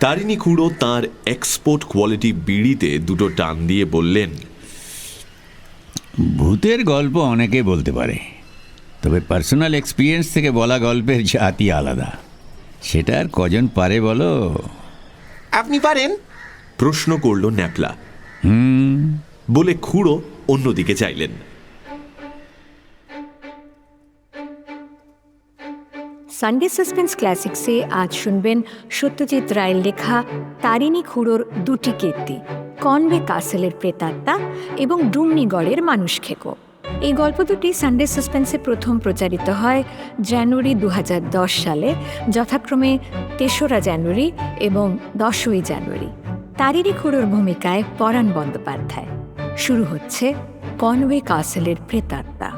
তারিণী খুড়ো তাঁর export quality বিড়িতে দুটো টান দিয়ে বললেন, ভূতের গল্প অনেকে বলতে পারে, তবে পার্সোনাল এক্সপিরিয়েন্স থেকে বলা গল্পের জাতি আলাদা। সেটা আর কজন পারে বলো? আপনি পারেন? প্রশ্ন করল ন্যাপলা। বলে খুড়ো অন্যদিকে চাইলেন। সানডে সাসপেন্স ক্লাসিক্সে আজ শুনবেন সত্যজিৎ রায়ের লেখা তারিণী খুড়োর দুটি কীর্তি, কনওয়ে কাসেলের প্রেতাত্মা এবং ডুমনিগড়ের মানুষ খেকো। এই গল্প দুটি সানডে সাসপেন্সে প্রথম প্রচারিত হয় জানুয়ারি 2010 সালে, যথাক্রমে 3রা জানুয়ারি এবং 10ই জানুয়ারি। তারিণী খুড়োর ভূমিকায় পরাণ বন্দ্যোপাধ্যায়। শুরু হচ্ছে কনওয়ে কাসেলের প্রেতাত্মা।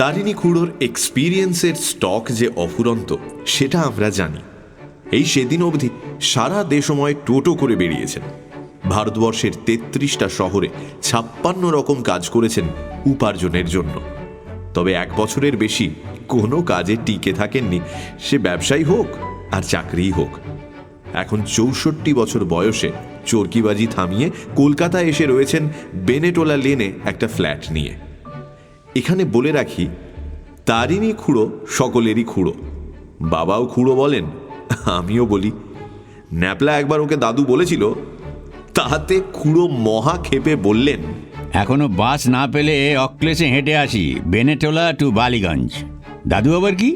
তারিণী খুড়োর এক্সপিরিয়েন্সের স্টক যে অফুরন্ত সেটা আমরা জানি। এই সেদিন অবধি সারা দেশময় টোটো করে বেরিয়েছেন। ভারতবর্ষের 33টা শহরে 56 রকম কাজ করেছেন উপার্জনের জন্য। তবে 1 বছরের বেশি কোনো কাজে টিকে থাকেননি, সে ব্যবসায়ী হোক আর চাকরিই হোক। এখন 64 বছর বয়সে চরকিবাজি থামিয়ে কলকাতায় এসে রয়েছেন বেনেটোলা লেনে একটা ফ্ল্যাট নিয়ে। এখানে বলে রাখি, তারিণী খুড়ো সকলেরই খুড়ো। বাবাও খুড়ো বলেন, আমিও বলি। ন্যাপলা একবার ওকে দাদু বলেছিল, তাতে খুড়ো মহা ক্ষেপে বললেন, এখনো বাস না পেলে অক্লেশে হেঁটে আসি বেনেটোলা টু বালিগঞ্জ। দাদু আবার কি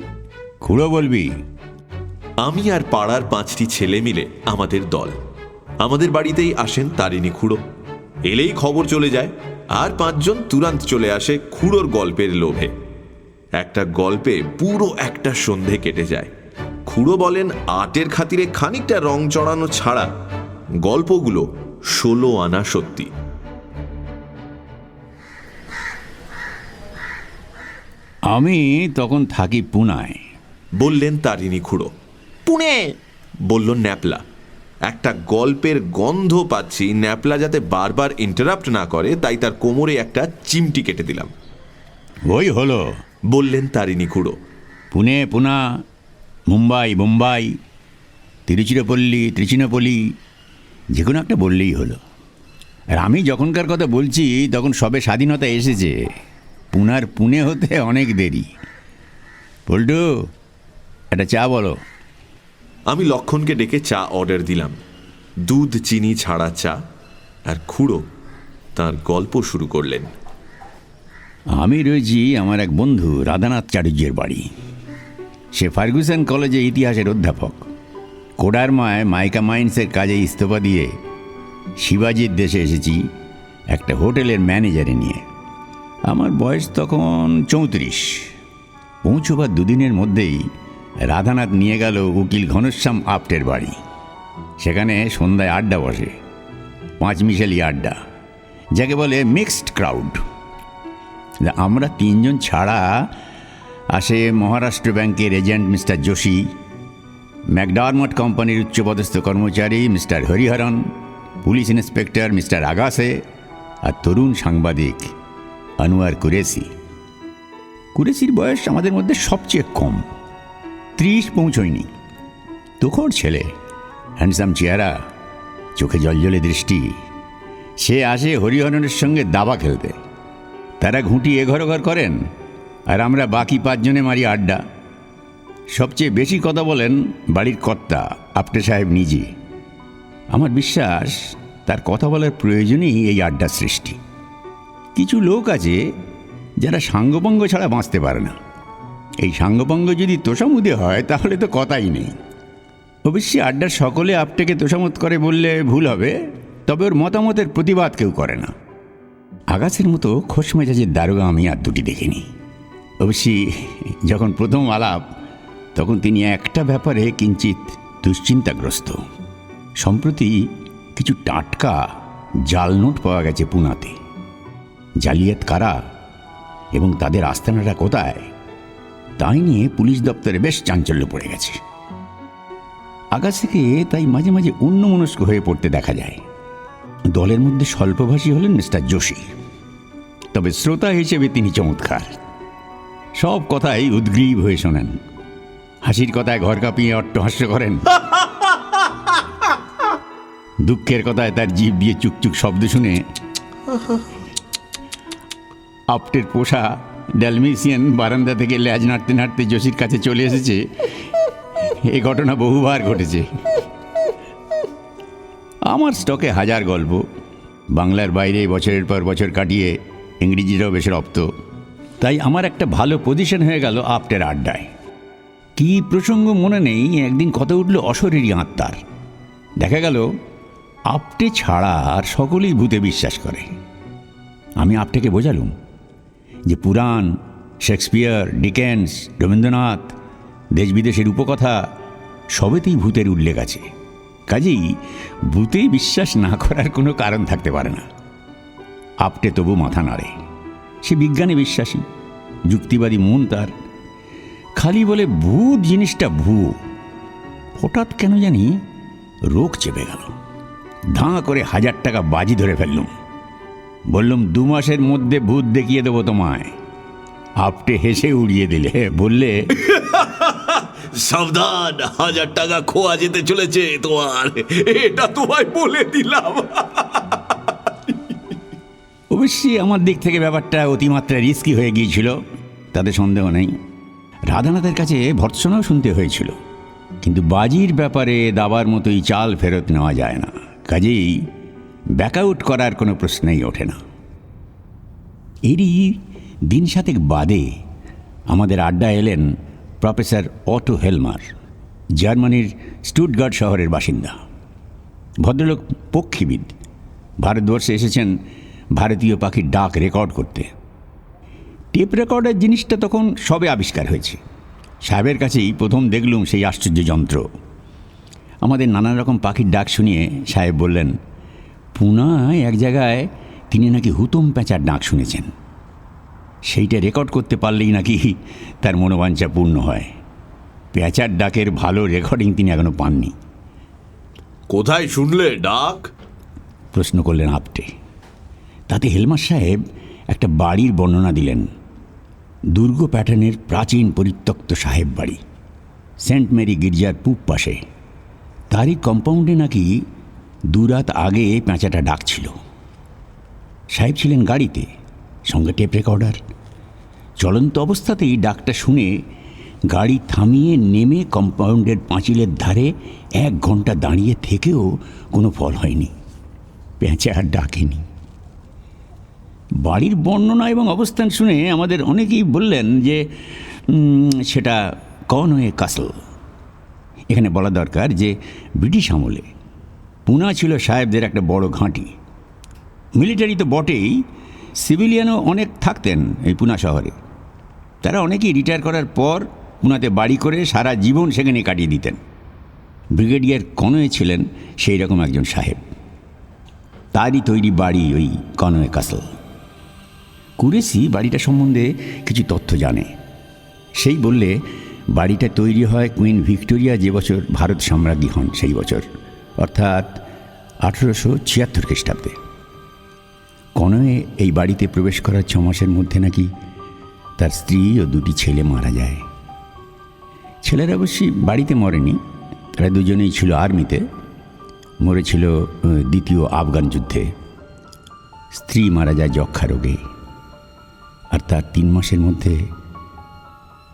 খুড়ো বলবি? আমি আর পাড়ার 5টি ছেলে মিলে আমাদের দল। আমাদের বাড়িতেই আসেন তারিণী খুড়ো। এলেই খবর চলে যায়, আর 5 জন তুরান্ত চলে আসে খুড়োর গল্পের লোভে। একটা গল্পে পুরো একটা সন্ধে কেটে যায়। খুড়ো বলেন, আটের খাতিরে খানিকটা রং চড়ানো ছাড়া গল্পগুলো 16 আনা সত্যি। আমি তখন থাকি পুনায়, বললেন তারিণী খুড়ো। পুনে? বলল ন্যাপলা। একটা গল্পের গন্ধ পাচ্ছি, ন্যাপলা যাতে বারবার ইন্টারাপ্ট না করে তাই তার কোমরে একটা চিমটি কেটে দিলাম। ওই হলো, বললেন তারিণী খুড়ো। পুনে পুনা, মুম্বাই বোম্বাই, তিরুচিরাপল্লী ত্রিচিনাপল্লী, যে কোনো একটা বললেই হলো। আর আমি যখনকার কথা বলছি তখন সবে স্বাধীনতা এসেছে। পুনার পুনে হতে অনেক দেরি। পল্টু, একটা চা বলো। আমি লক্ষণকে ডেকে চা অর্ডার দিলাম, দুধ চিনি ছাড়া চা। আর খুড়ো তার গল্প শুরু করলেন। আমি রয়েছি আমার এক বন্ধু রাধানাথ চাটুর্যের বাড়ি। সে ফার্গুসন কলেজে ইতিহাসের অধ্যাপক। কোডারমায় মাইকা মাইন্সের কাজে ইস্তফা দিয়ে শিবাজির দেশে এসেছি একটা হোটেলের ম্যানেজারে নিয়ে। আমার বয়স তখন 34। পৌঁছবার 2 দিনের মধ্যেই রাধানাথ নিয়ে গেল উকিল ঘনশ্যাম আপ্টের বাড়ি। সেখানে সন্ধ্যায় আড্ডা বসে, 5 মিশালি আড্ডা, যাকে বলে মিক্সড ক্রাউড। আমরা 3 জন ছাড়া আসে মহারাষ্ট্র ব্যাংকের এজেন্ট মিস্টার যোশী, ম্যাকডারমট কোম্পানির উচ্চপদস্থ কর্মচারী mister Hariharan, police inspector mister Agashe, আর তরুণ সাংবাদিক আনোয়ার কুরেশি। কুরেশির বয়স আমাদের মধ্যে সবচেয়ে কম, 30 পৌঁছয়নি। তুখোড় ছেলে, হ্যান্ডসাম চেহারা, চোখে জলজলে দৃষ্টি। সে আসে হরিহরনের সঙ্গে দাবা খেলতে। তারা ঘুঁটি এঘর ওঘর করেন, আর আমরা বাকি 5 জনে মারি আড্ডা। সবচেয়ে বেশি কথা বলেন বাড়ির কর্তা আপ্টে সাহেব নিজে। আমার বিশ্বাস তার কথা বলার প্রয়োজনই এই আড্ডা সৃষ্টি। কিছু লোক আছে যারা সাঙ্গপাঙ্গ ছাড়া বাঁচতে পারে না। এই সাঙ্গপাঙ্গ যদি তোষামুদে হয় তাহলে তো কথাই নেই। অবশ্যই আড্ডার সকলে আপটেকে তোষামত করে বললে ভুল হবে, তবে ওর মতামতের প্রতিবাদ কেউ করে না। আগাছের মতো খোশ মেজাজের দারোগা আমি আর দুটি দেখিনি। অবশ্যই যখন প্রথম আলাপ তখন তিনি একটা ব্যাপারে কিঞ্চিত দুশ্চিন্তাগ্রস্ত। সম্প্রতি কিছু টাটকা জাল নোট পাওয়া গেছে পুনাতে। জালিয়াত কারা এবং তাদের আস্তানাটা কোথায় তাই নিয়ে পুলিশ দপ্তরে বেশ চাঞ্চল্য পড়ে গেছে। আগাছাকে তাই মাঝে মাঝে অন্যমনস্ক হয়ে পড়তে দেখা যায়। দলের মধ্যে স্বল্পভাষী হলেন মিস্টার যোশী, তবে শ্রোতা হিসেবে তিনি চমৎকার। সব কথাই উদ্গ্রীব হয়ে শোনেন, হাসির কথায় ঘর কাঁপিয়ে অট্টহাস্য করেন, দুঃখের কথায় তার জিভ দিয়ে চুকচুক শব্দ শুনে আপটের পোষা ড্যালমেশিয়ান বারান্দা থেকে ল্যাজ নাড়তে নাড়তে জসির কাছে চলে এসেছে, এ ঘটনা বহুবার ঘটেছে। আমার স্টকে হাজার গল্প, বাংলার বাইরে বছরের পর বছর কাটিয়ে ইংরেজিটাও বেশ রপ্ত, তাই আমার একটা ভালো পজিশন হয়ে গেল আপটের আড্ডায়। কি প্রসঙ্গ মনে নেই, একদিন কথা উঠল অশরীরী আত্মার। দেখা গেল আপটে ছাড়া আর সকলেই ভূতে বিশ্বাস করে। আমি আপটেকে বোঝালুম যে পুরাণ, শেক্সপিয়ার, ডিকেন্স, রবীন্দ্রনাথ, দেশ বিদেশের উপকথা সবেতেই ভূতের উল্লেখ আছে, কাজেই ভূতে বিশ্বাস না করার কোনো কারণ থাকতে পারে না। আপটে তবু মাথা নাড়ে, সে বিজ্ঞানে বিশ্বাসী, যুক্তিবাদী মন তার, খালি বলে ভূত জিনিসটা ভুয়ো। হঠাৎ কেন জানি রোগ চেপে গেল, ধাঁ করে 1000 টাকা বাজি ধরে ফেললুম। বললুম 2 মাসের মধ্যে ভূত দেখিয়ে দেবো তোমায়। আপটে হেসে উড়িয়ে দিলে, বললে সাবধান, 1000 টাকা খোয়া যেতে চলেছে তোমার, এটা তোমায় বলে দিলাম। অবশ্যই আমার দিক থেকে ব্যাপারটা অতিমাত্রা রিস্কি হয়ে গিয়েছিল, তাতে সন্দেহ নেই। রাধানাথের কাছে ভর্ৎসনাও শুনতে হয়েছিল, কিন্তু বাজির ব্যাপারে দাবার মতোই চাল ফেরত নেওয়া যায় না, কাজেই ব্যাকআউট করার কোনো প্রশ্নই ওঠে না। এরই দিন 7 বাদে আমাদের আড্ডা এলেন প্রফেসর অটো হেলমার, জার্মানির স্টুটগার্ট শহরের বাসিন্দা। ভদ্রলোক পক্ষীবিদ, ভারতবর্ষে এসেছেন ভারতীয় পাখির ডাক রেকর্ড করতে। টেপ রেকর্ডের জিনিসটা তখন সবে আবিষ্কার হয়েছে। সাহেবের কাছেই প্রথম দেখলুম সেই আশ্চর্য যন্ত্র। আমাদের নানা রকম পাখির ডাক শুনিয়ে সাহেব বললেন, পুনায় এক জায়গায় তিনি নাকি হুতুম প্যাঁচার ডাক শুনেছেন, সেইটা রেকর্ড করতে পারলেই নাকি তার মনোবাঞ্ছা পূর্ণ হয়। প্যাঁচার ডাকের ভালো রেকর্ডিং তিনি এখনো পাননি। কোথায় শুনলে ডাক? প্রশ্ন করলেন আপটে। তাতে হেলমার সাহেব একটা বাড়ির বর্ণনা দিলেন, দুর্গ প্যাটার্নের প্রাচীন পরিত্যক্ত সাহেব বাড়ি, সেন্ট মেরি গির্জার পূব পাশে। তারই কম্পাউন্ডে নাকি 2 রাত আগে প্যাঁচাটা ডাকছিল। সাহেব ছিলেন গাড়িতে, সঙ্গে টেপ রেকর্ডার। চলন্ত অবস্থাতেই ডাকটা শুনে গাড়ি থামিয়ে নেমে কম্পাউন্ডের পাঁচিলের ধারে 1 ঘন্টা দাঁড়িয়ে থেকেও কোনো ফল হয়নি, পেঁচা আর ডাকেনি। বাড়ির বর্ণনা এবং অবস্থান শুনে আমাদের অনেকেই বললেন যে সেটা কনওয়ে কাসল। এখানে বলা দরকার যে ব্রিটিশ আমলে পুনা ছিল সাহেবদের একটা বড় ঘাঁটি। মিলিটারি তো বটেই, সিভিলিয়ানও অনেক থাকতেন এই পুনা শহরে। তারা অনেকেই রিটায়ার করার পর পুনাতে বাড়ি করে সারা জীবন সেখানে কাটিয়ে দিতেন। ব্রিগেডিয়ার কনওয়ে ছিলেন সেই রকম একজন সাহেব, তারই তৈরি বাড়ি ওই কনওয়ে কাসল। কুরেসি বাড়িটা সম্বন্ধে কিছু তথ্য জানে। সেই বললে বাড়িটা তৈরি হয় কুইন ভিক্টোরিয়া যে বছর ভারত সাম্রাজ্ঞী হন সেই বছর, অর্থাৎ 1876 খ্রিস্টাব্দে। কনওয়ে এই বাড়িতে প্রবেশ করার 6 মাসের মধ্যে নাকি তার স্ত্রী ও 2টি ছেলে মারা যায়। ছেলেরা অবশ্যই বাড়িতে মরেনি, তারা দুজনেই ছিল আর্মিতে, মরেছিল দ্বিতীয় আফগান যুদ্ধে। স্ত্রী মারা যায় যক্ষা রোগে, আর তার 3 মাসের মধ্যে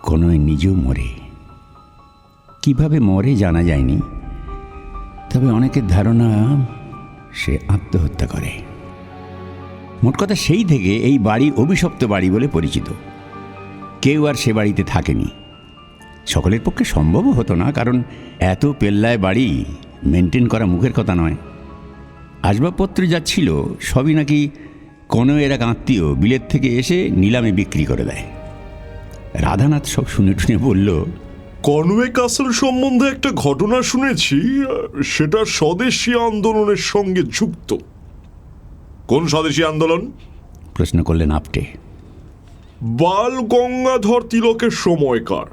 কনওয়ে নিজেও মরে। কিভাবে মরে জানা যায়নি, তবে অনেকের ধারণা সে আত্মহত্যা করে। মোট কথা সেই থেকে এই বাড়ি অভিশপ্ত বাড়ি বলে পরিচিত। কেউ আর সে বাড়িতে থাকেনি। সকলের পক্ষে সম্ভবও হতো না, কারণ এত পেল্লায় বাড়ি মেনটেন করা মুখের কথা নয়। আসবাবপত্র যা ছিল সবই নাকি কনওয়ের এক আত্মীয় বিলেত থেকে এসে নিলামে বিক্রি করে দেয়। রাধানাথ সব শুনে টুনে বলল, কনওয়ে কাসল সম্বন্ধে একটা ঘটনা শুনেছি, সেটা স্বদেশী আন্দোলনের সঙ্গে যুক্ত। কোন স্বদেশী আন্দোলন? প্রশ্ন করলেন আপটে। বাল গঙ্গাধর তিলকের সময়কার,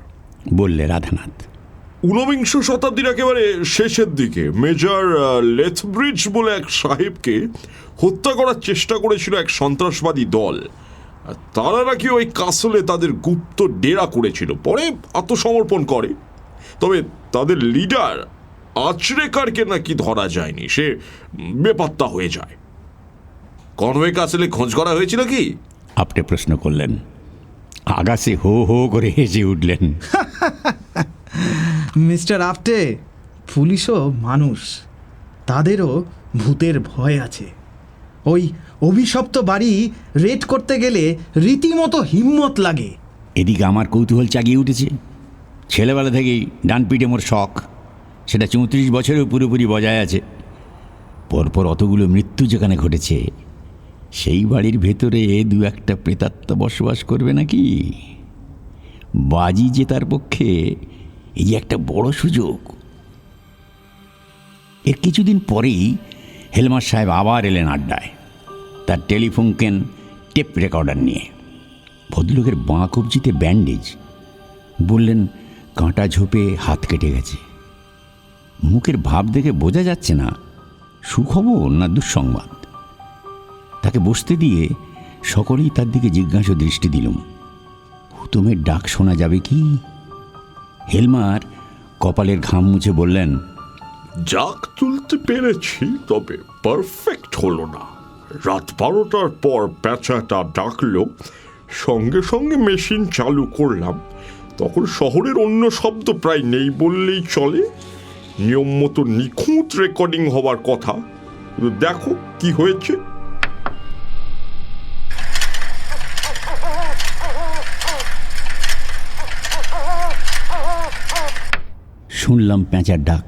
বললে রাধানাথ। 19 শতাব্দীর একেবারে শেষের দিকে মেজর লেথব্রিজ বলে এক সাহেবকে হত্যা করার চেষ্টা করেছিল এক সন্ত্রাসবাদী দল, আর তারা নাকি ওই কাসলে তাদের গুপ্ত ডেরা করেছিল, পরে আত্মসমর্পণ করে। তবে তাদের লিডার আচরেকারকে নাকি ধরা যায়নি, সে বেপাত্তা হয়ে যায়। কনওয়ে কাসলে খোঁজ করা হয়েছিল কি? আপনি প্রশ্ন করলেন। আগাসে হো হো করে হেসে উঠলেন। মিস্টার আফটে, পুলিশও মানুষ, তাদেরও ভূতের ভয় আছে। ওই অভিশপ্ত বাড়ি রেড করতে গেলে রীতিমতো হিম্মত লাগে। এদিকে আমার কৌতূহল জাগিয়ে উঠেছে। ছেলেবেলা থেকেই ডান পিঠে মোর শখ, সেটা 34 বছরেও পুরোপুরি বজায় আছে। পরপর অতগুলো মৃত্যু যেখানে ঘটেছে, সেই বাড়ির ভেতরে দু একটা প্রেতাত্মা বসবাস করবে নাকি? বাজি জেতার পক্ষে এই যে একটা বড় সুযোগ। এর কিছুদিন পরেই হেলমার সাহেব আবার এলেন আড্ডায়, তার টেলিফোন কেন টেপ রেকর্ডার নিয়ে। ভদ্রলোকের বাঁ কবজিতে ব্যান্ডেজ। বললেন কাঁটা ঝোপে হাত কেটে গেছে। মুখের ভাব দেখে বোঝা যাচ্ছে না সুখবর না দুঃসংবাদ। তাকে বসতে দিয়ে সকলেই তার দিকে জিজ্ঞাসা দৃষ্টি দিলুম। হুতুমের ডাক শোনা যাবে কি? হেলমার কপালের ঘাম মুছে বললেন, জাগ তুলতে পেরেছি, তবে পারফেক্ট হলো না। রাত 12টার পর প্যাঁচাটা ডাকলো, সঙ্গে সঙ্গে মেশিন চালু করলাম। তখন শহরের অন্য শব্দ প্রায় নেই বললেই চলে। নিয়ম মতো নিখুঁত রেকর্ডিং হওয়ার কথা। দেখো কি হয়েছে। শুনলাম প্যাঁচার ডাক।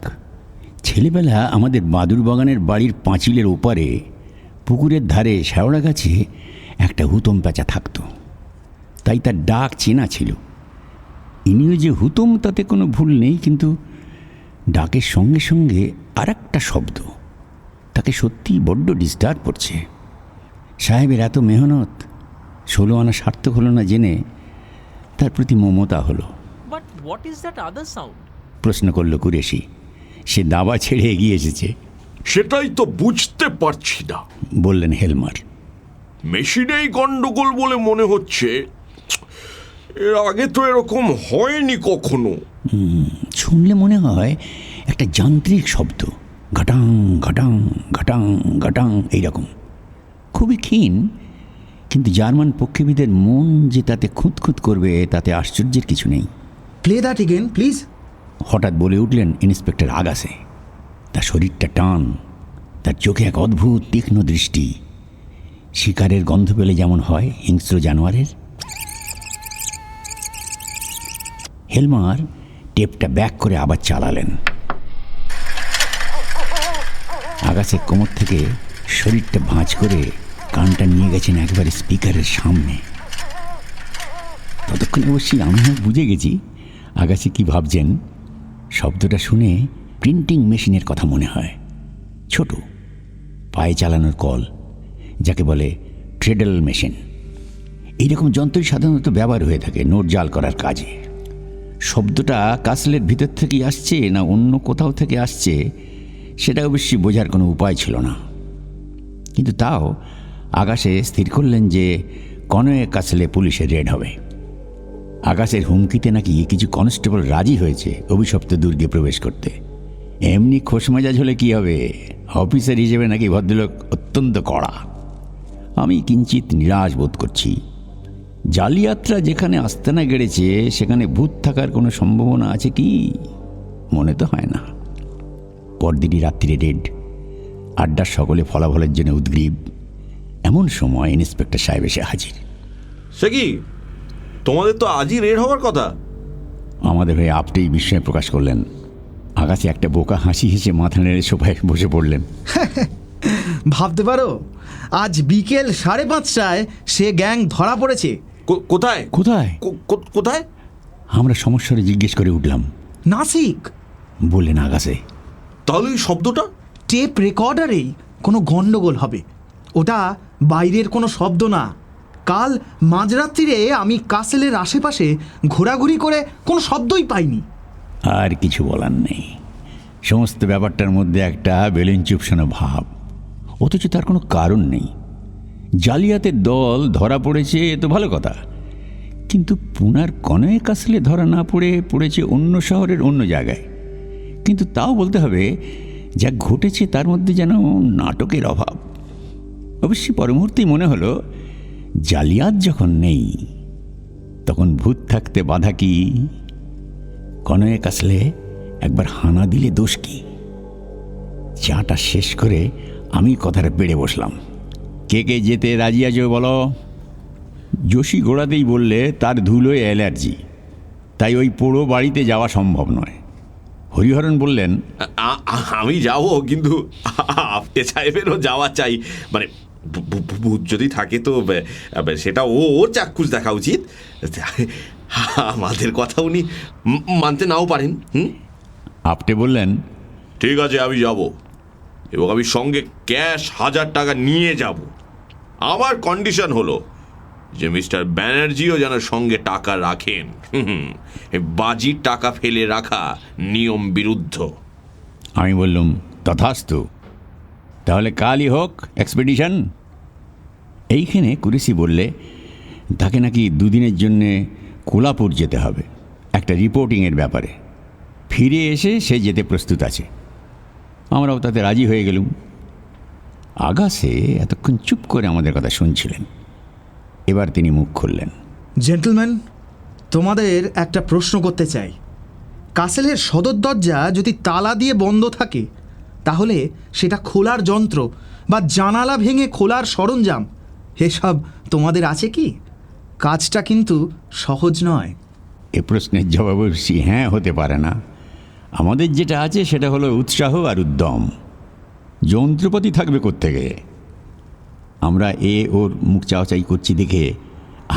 ছেলেবেলা আমাদের বাদুর বাগানের বাড়ির পাঁচিলের ওপারে পুকুরের ধারে শ্যাওড়া গাছে একটা হুতম প্যাঁচা থাকতো, তাই তার ডাক চেনা ছিল। ইনিও যে হুতম তাতে কোনো ভুল নেই, কিন্তু ডাকের সঙ্গে সঙ্গে আর একটা শব্দ তাকে সত্যিই বড্ড ডিস্টার্ব করছে। সাহেবের এত মেহনত 16 আনা সার্থক হলো না জেনে তার প্রতি মমতা হলো। But what is that other sound? প্রশ্ন করল কুরেশি। সে দাবা ছেড়ে এগিয়ে এসেছে। সেটাই তো বুঝতে পারছি না, বললেন হেলমার। মেশিনেই গন্ডগোল বলে মনে হচ্ছে। এর আগে তো এরকম হয়নি কখনো। শুনলে মনে হয় একটা যান্ত্রিক শব্দ, ঘটাং ঘটাং ঘটাং ঘটাং এইরকম। খুবই ক্ষীণ, কিন্তু জার্মান পক্ষীবিদের মন যে তাতে খুঁতখুত করবে তাতে আশ্চর্যের কিছু নেই। Play that again please. হঠাৎ বলে উঠলেন ইন্সপেক্টর আগাসে। তার শরীরটা টান, তার চোখে এক অদ্ভুত তীক্ষ্ণ দৃষ্টি, শিকারের গন্ধ পেলে যেমন হয় হিংস্র জানোয়ারের। হেলমার টেপটা ব্যাক করে আবার চালালেন। আগাসে কোমর থেকে শরীরটা ভাঁজ করে কানটা নিয়ে গেছেন একবারে স্পিকারের সামনে। ততক্ষণে অবশ্যই আমিও বুঝে গেছি আগাসে কি ভাবছেন। শব্দটা শুনে প্রিন্টিং মেশিনের কথা মনে হয়। ছোট পায়ে চালানোর কল, যাকে বলে ট্রেডল মেশিন। এইরকম যন্ত্রই সাধারণত ব্যবহার হয়ে থাকে নোট জাল করার কাজে। শব্দটা কাসলের ভিতর থেকেই আসছে না অন্য কোথাও থেকে আসছে সেটা অবশ্যই বোঝার কোনো উপায় ছিল না। কিন্তু তাও আকাশে স্থির করলেন যে কনওয়ে কাসলে পুলিশের রেড হবে। আকাশের হুমকিতে নাকি কিছু কনস্টেবল রাজি হয়েছে অভিশপ্ত দুর্গে প্রবেশ করতে। এমনি খোশমেজাজ হলে কি হবে, অফিসার হিসেবে নাকি ভদ্রলোক অত্যন্ত কড়া। আমি কিঞ্চিত নিরাশ বোধ করছি। জালিয়াতরা যেখানে আস্তানা গেড়েছে সেখানে ভূত থাকার কোনো সম্ভাবনা আছে কি? মনে তো হয় না। পরদিনই রাত্রিরে রেড। আড্ডার সকলে ফলাফলের জন্য উদ্গ্রীব। এমন সময় ইন্সপেক্টর সাহেব এসে হাজির। সে কি, তোমাদের তো আজই রেড হওয়ার কথা? আমাদের ভাই আপটেই বিস্ময় প্রকাশ করলেন। আকাশে একটা বোকা হাসি হেসে মাথা নেড়ে সোফায় বসে পড়লেন। ভাবতে পারো, আজ বিকেল 5:30টায় সে গ্যাং ধরা পড়েছে। কোথায় কোথায় কোথায়? আমরা সমস্যারে জিজ্ঞেস করে উঠলাম। নাসিক। বললেন আকাশে। তাহলে এই শব্দটা টেপ রেকর্ডারেই কোনো গন্ডগোল হবে। ওটা বাইরের কোনো শব্দ না। কাল মাঝরাত্রিরে আমি কাসেলের আশেপাশে ঘোরাঘুরি করে কোনো শব্দই পাইনি। আর কিছু বলার নেই। সমস্ত ব্যাপারটার মধ্যে একটা বেলুন চুপসানো ভাব, অথচ তার কোনো কারণ নেই। জালিয়াতের দল ধরা পড়েছে, এ তো ভালো কথা, কিন্তু পুনার কনয়ে কাসলে ধরা না পড়েছে অন্য শহরের অন্য জায়গায়। কিন্তু তাও বলতে হবে, যা ঘটেছে তার মধ্যে যেন নাটকের অভাব। অবশ্যই পর মুহূর্তেই মনে হলো, জালিয়াত যখন নেই তখন ভূত থাকতে বাধা কি? কনয়ে কাসলে একবার হানা দিলে দোষ কি? চাটা শেষ করে আমি কথাটা বেড়ে বসলাম। কে কে যেতে রাজি আছো বলো? যোশী গোড়াতেই বললে তার ধুলোয় অ্যালার্জি, তাই ওই পোড়ো বাড়িতে যাওয়া সম্ভব নয়। হরিহরণ বললেন, আমি যাব, কিন্তু আপনি সাহেবেরও যাওয়া চাই। মানে ভূত যদি থাকে তো সেটা ওর চাক্ষুষ দেখা উচিত। আমাদের কথা উনি মানতে নাও পারেন। আপটে বললেন, ঠিক আছে, আমি যাব, এবং আমি সঙ্গে ক্যাশ 1000 টাকা নিয়ে যাব। আমার কন্ডিশন হলো যে মিস্টার ব্যানার্জিও যেন সঙ্গে টাকা রাখেন। বাজির টাকা ফেলে রাখা নিয়ম বিরুদ্ধ। আমি বললাম, তথাস্তু, তাহলে কালই হোক এক্সপেডিশন। এইখানে কুরেশি বললে তাকে নাকি 2 দিনের জন্যে কোলাপুর যেতে হবে একটা রিপোর্টিংয়ের ব্যাপারে। ফিরে এসে সে যেতে প্রস্তুত আছে। আমরাও তাতে রাজি হয়ে গেলুম। আগাসে এতক্ষণ চুপ করে আমাদের কথা শুনছিলেন। এবার তিনি মুখ খুললেন। জেন্টলম্যান, তোমাদের একটা প্রশ্ন করতে চাই। কাসেলের সদর দরজা যদি তালা দিয়ে বন্ধ থাকে, তাহলে সেটা খোলার যন্ত্র বা জানালা ভেঙে খোলার সরঞ্জাম এসব তোমাদের আছে কি? কাজটা কিন্তু সহজ নয়। এ প্রশ্নের জবাব অবশ্যই হ্যাঁ হতে পারে না। আমাদের যেটা আছে সেটা হলো উৎসাহ আর উদ্যম। যন্ত্রপাতি থাকবে কোত্থেকে? আমরা ওর মুখ চাওয়াচাই করছি দেখে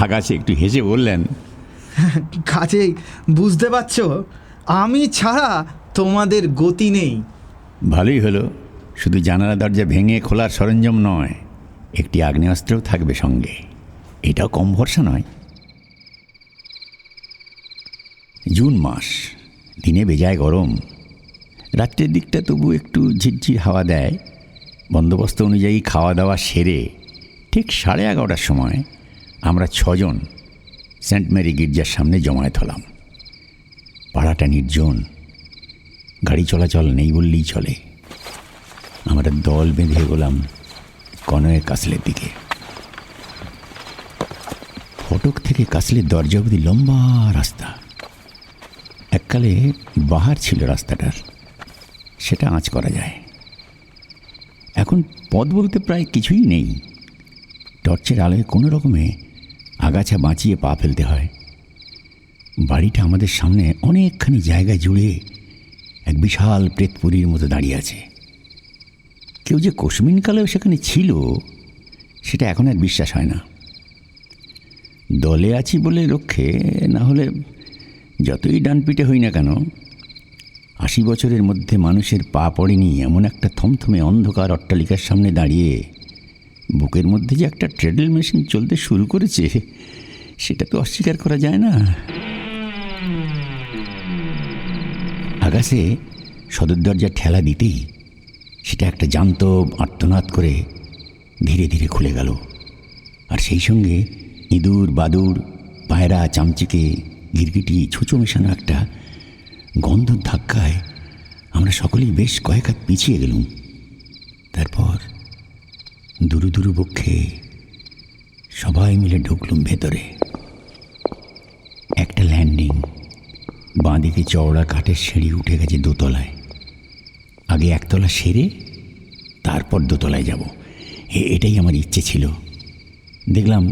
আগাছে একটু হেসে বললেন, কাজেই বুঝতে পারছ, আমি ছাড়া তোমাদের গতি নেই। ভালোই হলো, শুধু জানালা দরজা ভেঙে খোলার সরঞ্জাম নয়, একটি আগ্নেয়াস্ত্রও থাকবে সঙ্গে। এটাও কম ভরসা নয়। জুন মাস, দিনে বেজায় গরম, রাত্রের দিকটা তবু একটু ঝিরঝির হাওয়া দেয়। বন্দোবস্ত অনুযায়ী খাওয়া দাওয়া সেরে ঠিক 11:30টার সময় আমরা 6 জন সেন্ট মেরি গির্জার সামনে জমায়েত হলাম। পাড়াটা নির্জন, গাড়ি চলাচল নেই বললেই চলে। আমরা দল বেঁধে গেলাম কনয়ে কাসলের দিকে। ফটক থেকে কাসলের দরজা অবধি লম্বা রাস্তা। এককালে বাহার ছিল রাস্তাটার, সেটা আঁচ করা যায়। এখন পথ বলতে প্রায় কিছুই নেই। টর্চের আলোয় কোনো রকমে আগাছা বাঁচিয়ে পা ফেলতে হয়। বাড়িটা আমাদের সামনে অনেকখানি জায়গা জুড়ে এক বিশাল প্রেতপুরীর মতো দাঁড়িয়ে আছে। কেউ যে কোশমিনকালেও সেখানে ছিল সেটা এখন আর বিশ্বাস হয় না। দলে আছি বলে রক্ষে, না হলে যতই ডানপিটে হই না কেন, 80 বছরের মধ্যে মানুষের পা পড়েনি এমন একটা থমথমে অন্ধকার অট্টালিকার সামনে দাঁড়িয়ে বুকের মধ্যে যে একটা ট্রেডল মেশিন চলতে শুরু করেছে সেটা তো অস্বীকার করা যায় না। আকাশে সদর দরজা ঠেলা দিতেই সেটা একটা জান্ত আর্তনাদ করে ধীরে ধীরে খুলে গেল। আর সেই সঙ্গে ইঁদুর, বাদুর, পায়রা, চামচিকে, গিরগিটি, ছুঁচো মেশানো একটা গন্ধর ধাক্কায় আমরা সকলেই বেশ কয়েক হাত পিছিয়ে গেলুম। তারপর দুরু দুরু বক্ষে সবাই মিলে ঢুকলুম ভেতরে। একটা ল্যান্ডিং, বাঁদিকে চওড়া কাঠের সিঁড়ি উঠে গেছে 2 তলায়। আগে 1 তলা সেরে তারপর 2 তলায় যাব, এটাই আমার ইচ্ছে ছিল। দেখলাম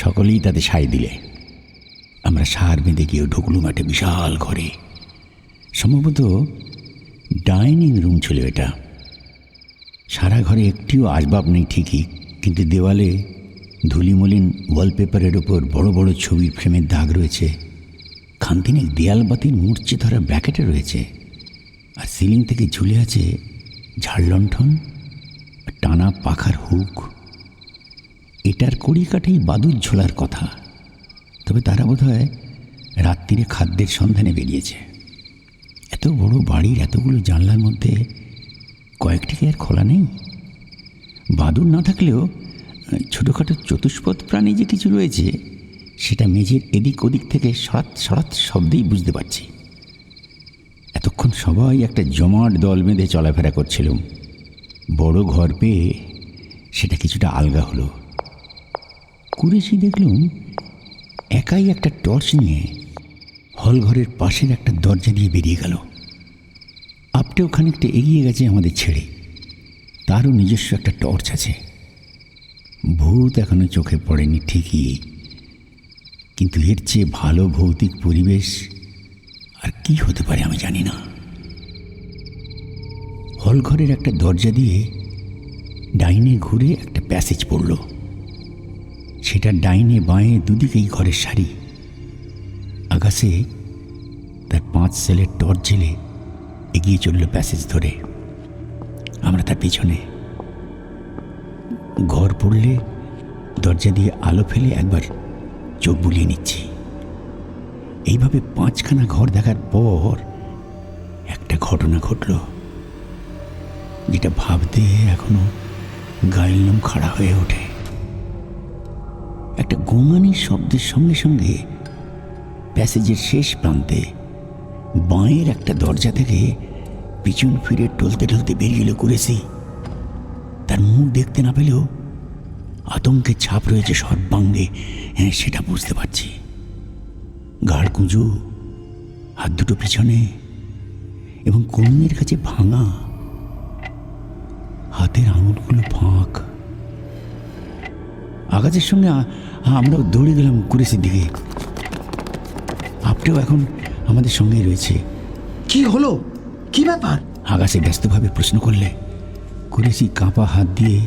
সকলেই তাতে সায় দিলে। আমরা সার বেঁধে গিয়ে ঢুকলুম একটা বিশাল ঘরে। সম্ভবত ডাইনিং রুম ছিল এটা। সারা ঘরে একটিও আসবাব নেই ঠিকই, কিন্তু দেওয়ালে ধুলিমলিন ওয়ালপেপারের ওপর বড় বড় ছবির ফ্রেমের দাগ রয়েছে। খানতিনেক দেয়ালবাতির মূর্ছে ধরা ব্র্যাকেটে রয়েছে। আর সিলিং থেকে ঝুলে আছে ঝাড়লণ্ঠন, টানা পাখার হুক। এটার কড়ি কাঠেই বাদুর ঝোলার কথা, তবে তারা বোধহয় রাত্রিরে খাদ্যের সন্ধানে বেরিয়েছে। এত বড় বাড়ির এতগুলো জানলার মধ্যে কয়েকটিকে আর খোলা নেই। বাদুর না থাকলেও ছোটোখাটো চতুষ্পদ প্রাণী যে কিছু রয়েছে সেটা মেঝের এদিক ওদিক থেকে সরাত সরাত শব্দেই বুঝতে পারছি। এতক্ষণ সবাই একটা জমাট দল বেঁধে চলাফেরা করছিল। বড় ঘর পেয়ে সেটা কিছুটা আলগা হলো। কুরেশি দেখলুম একাই একটা টর্চ নিয়ে হলঘরের পাশের একটা দরজা দিয়ে বেরিয়ে গেল। আপটেও খানিকটা এগিয়ে গেছে আমাদের ছেড়ে। তারও নিজস্ব একটা টর্চ আছে। ভূত এখনো চোখে পড়েনি ঠিকই, কিন্তু এর চেয়ে ভালো ভৌতিক পরিবেশ আর কি হতে পারে আমি জানি না। হলঘরের একটা দরজা দিয়ে ডাইনে ঘুরে একটা প্যাসেজ পড়ল। সেটা ডাইনে বাঁয়ে দুদিকেই ঘরের সারি। আকাশে তার 5 সেলের টর্চ জেলে এগিয়ে চলল প্যাসেজ ধরে। আমরা তার পিছনে। ঘর পড়লে দরজা দিয়ে আলো ফেলে একবার চোখ বুলিয়ে নিচ্ছি। এইভাবে 5খানা ঘর দেখার পর একটা ঘটনা ঘটল, যেটা ভাবতে এখনো গায়ের লোম খাড়া হয়ে ওঠে। একটা গোঙানির শব্দের সঙ্গে সঙ্গে প্যাসেজের শেষ প্রান্তে বাঁয়ের একটা দরজা থেকে পিছন ফিরে টলতে টলতে বেরিয়ে এলো কুরেশি। তার মুখ দেখতে না পেলেও আতঙ্কের ছাপ রয়েছে সর্বাঙ্গে, হ্যাঁ সেটা বুঝতে পারছি। ঘাড় কুঁজো, হাত দুটো পিছনে এবং কনুইয়ের কাছে ভাঙা, হাতের আঙুলগুলো ফাঁক। আকাশের সঙ্গে আমরাও দৌড়ে গেলাম কুরেশির দিকে। আপনিও এখন আমাদের সঙ্গেই রয়েছে। কি হলো? কি ব্যাপার? আকাশে ব্যস্তভাবে প্রশ্ন করলে কুরেশি কাঁপা হাত দিয়ে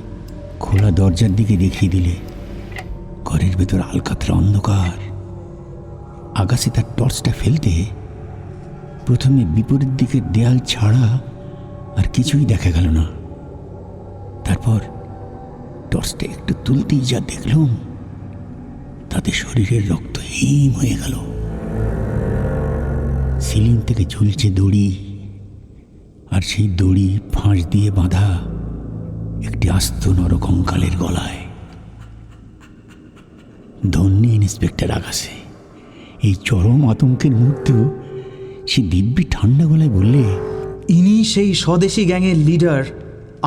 খোলা দরজার দিকে দেখিয়ে দিলে। ঘরের ভেতর আলকাতরা অন্ধকার। আকাশে তার টর্চটা ফেলতে প্রথমে বিপরীত দিকের দেয়াল ছাড়া আর কিছুই দেখা গেল না। তারপর টর্চটা একটু তুলতেই যা দেখলাম তাতে শরীরের রক্ত হিম হয়ে গেল। সিলিং থেকে ঝুলছে দড়ি, আর সেই দড়ি ফাঁস দিয়ে বাঁধা একটি আস্ত নরকঙ্কালের গলায়। ধন্যী ইন্সপেক্টর আকাশে। এই চরম আতঙ্কের মধ্যেও সে দিব্যি ঠান্ডা গলায় বললে, ইনি সেই স্বদেশি গ্যাংয়ের লিডার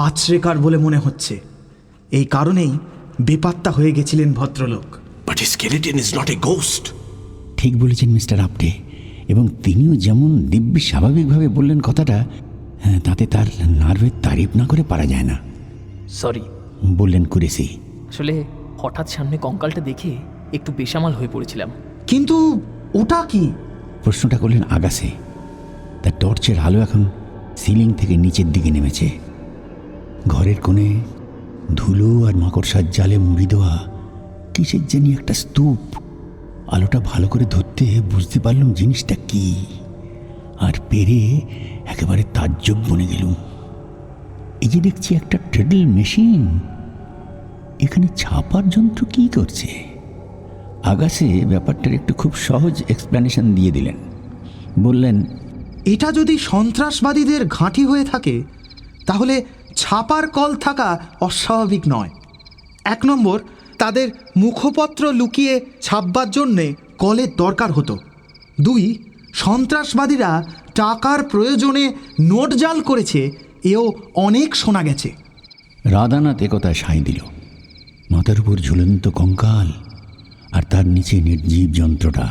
আচরেকার বলে মনে হচ্ছে। এই কারণেই বেপাত্তা হয়ে গেছিলেন ভদ্রলোক। But skeleton is not a ghost. ঠিক বলেছেন মিস্টার আপটে। এবং তিনিও যেমন দিব্যি স্বাভাবিকভাবে বললেন কথাটা, হ্যাঁ, তাতে তার নার্ভের তারিফ না করে পারা যায় না। সরি, বললেন কুরেশি। আসলে হঠাৎ সামনে কঙ্কালটা দেখে একটু বেসামাল হয়ে পড়েছিলাম। কিন্তু ওটা কি? প্রশ্নটা করলেন আকাশে। তার টর্চের আলো এখন সিলিং থেকে নিচের দিকে নেমেছে। ঘরের কোণে ধুলো আর মাকড়সার জালে মুড়ি দেওয়া কিসের জানি একটা স্তূপ। আলোটা ভালো করে ধরতে বুঝতে পারলাম জিনিসটা কি, আর পেরে একেবারে তাজ্জব বনে গেলুম। এই যে দেখছি একটা ট্রেডল মেশিন, এখানে ছাপার যন্ত্র কি করছে? আকাশে ব্যাপারটার একটু খুব সহজ এক্সপ্লেনেশন দিয়ে দিলেন। বললেন, এটা যদি সন্ত্রাসবাদীদের ঘাঁটি হয়ে থাকে তাহলে ছাপার কল থাকা অস্বাভাবিক নয়। 1 নম্বর, তাদের মুখপত্র লুকিয়ে ছাপবার জন্যে কলের দরকার হতো। 2, সন্ত্রাসবাদীরা টাকার প্রয়োজনে নোট জাল করেছে, এও অনেক শোনা গেছে। রাধানাথ একথায় সায় দিল। মাথার উপর ঝুলন্ত কঙ্কাল আর তার নিচে নির্জীব যন্ত্রটা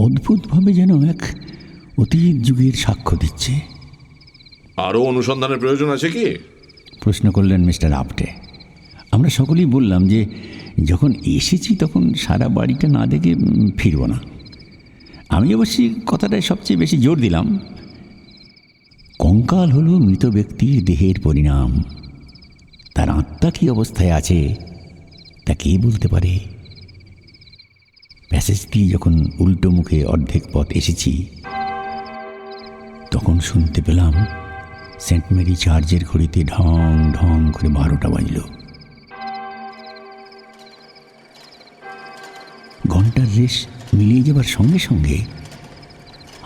অদ্ভুতভাবে যেন এক অতীত যুগের সাক্ষ্য দিচ্ছে। আরও অনুসন্ধানের প্রয়োজন আছে কি? প্রশ্ন করলেন মিস্টার আপটে। আমরা সকলেই বললাম যে যখন এসেছি তখন সারা বাড়িটা না দেখে ফিরব না। আমি অবশ্যই কথাটায় সবচেয়ে বেশি জোর দিলাম। কঙ্কাল হলো মৃত ব্যক্তির দেহের পরিণাম। তার আত্মা কী অবস্থায় আছে তা কে বলতে পারে? প্যাসেজ দিয়ে যখন উল্টো মুখে অর্ধেক পথ এসেছি তখন শুনতে পেলাম সেন্ট মেরি চার্চের ঘড়িতে ঢং ঢং করে 12টা বাজল। ঘন্টার রেশ মিলিয়ে যাবার সঙ্গে সঙ্গে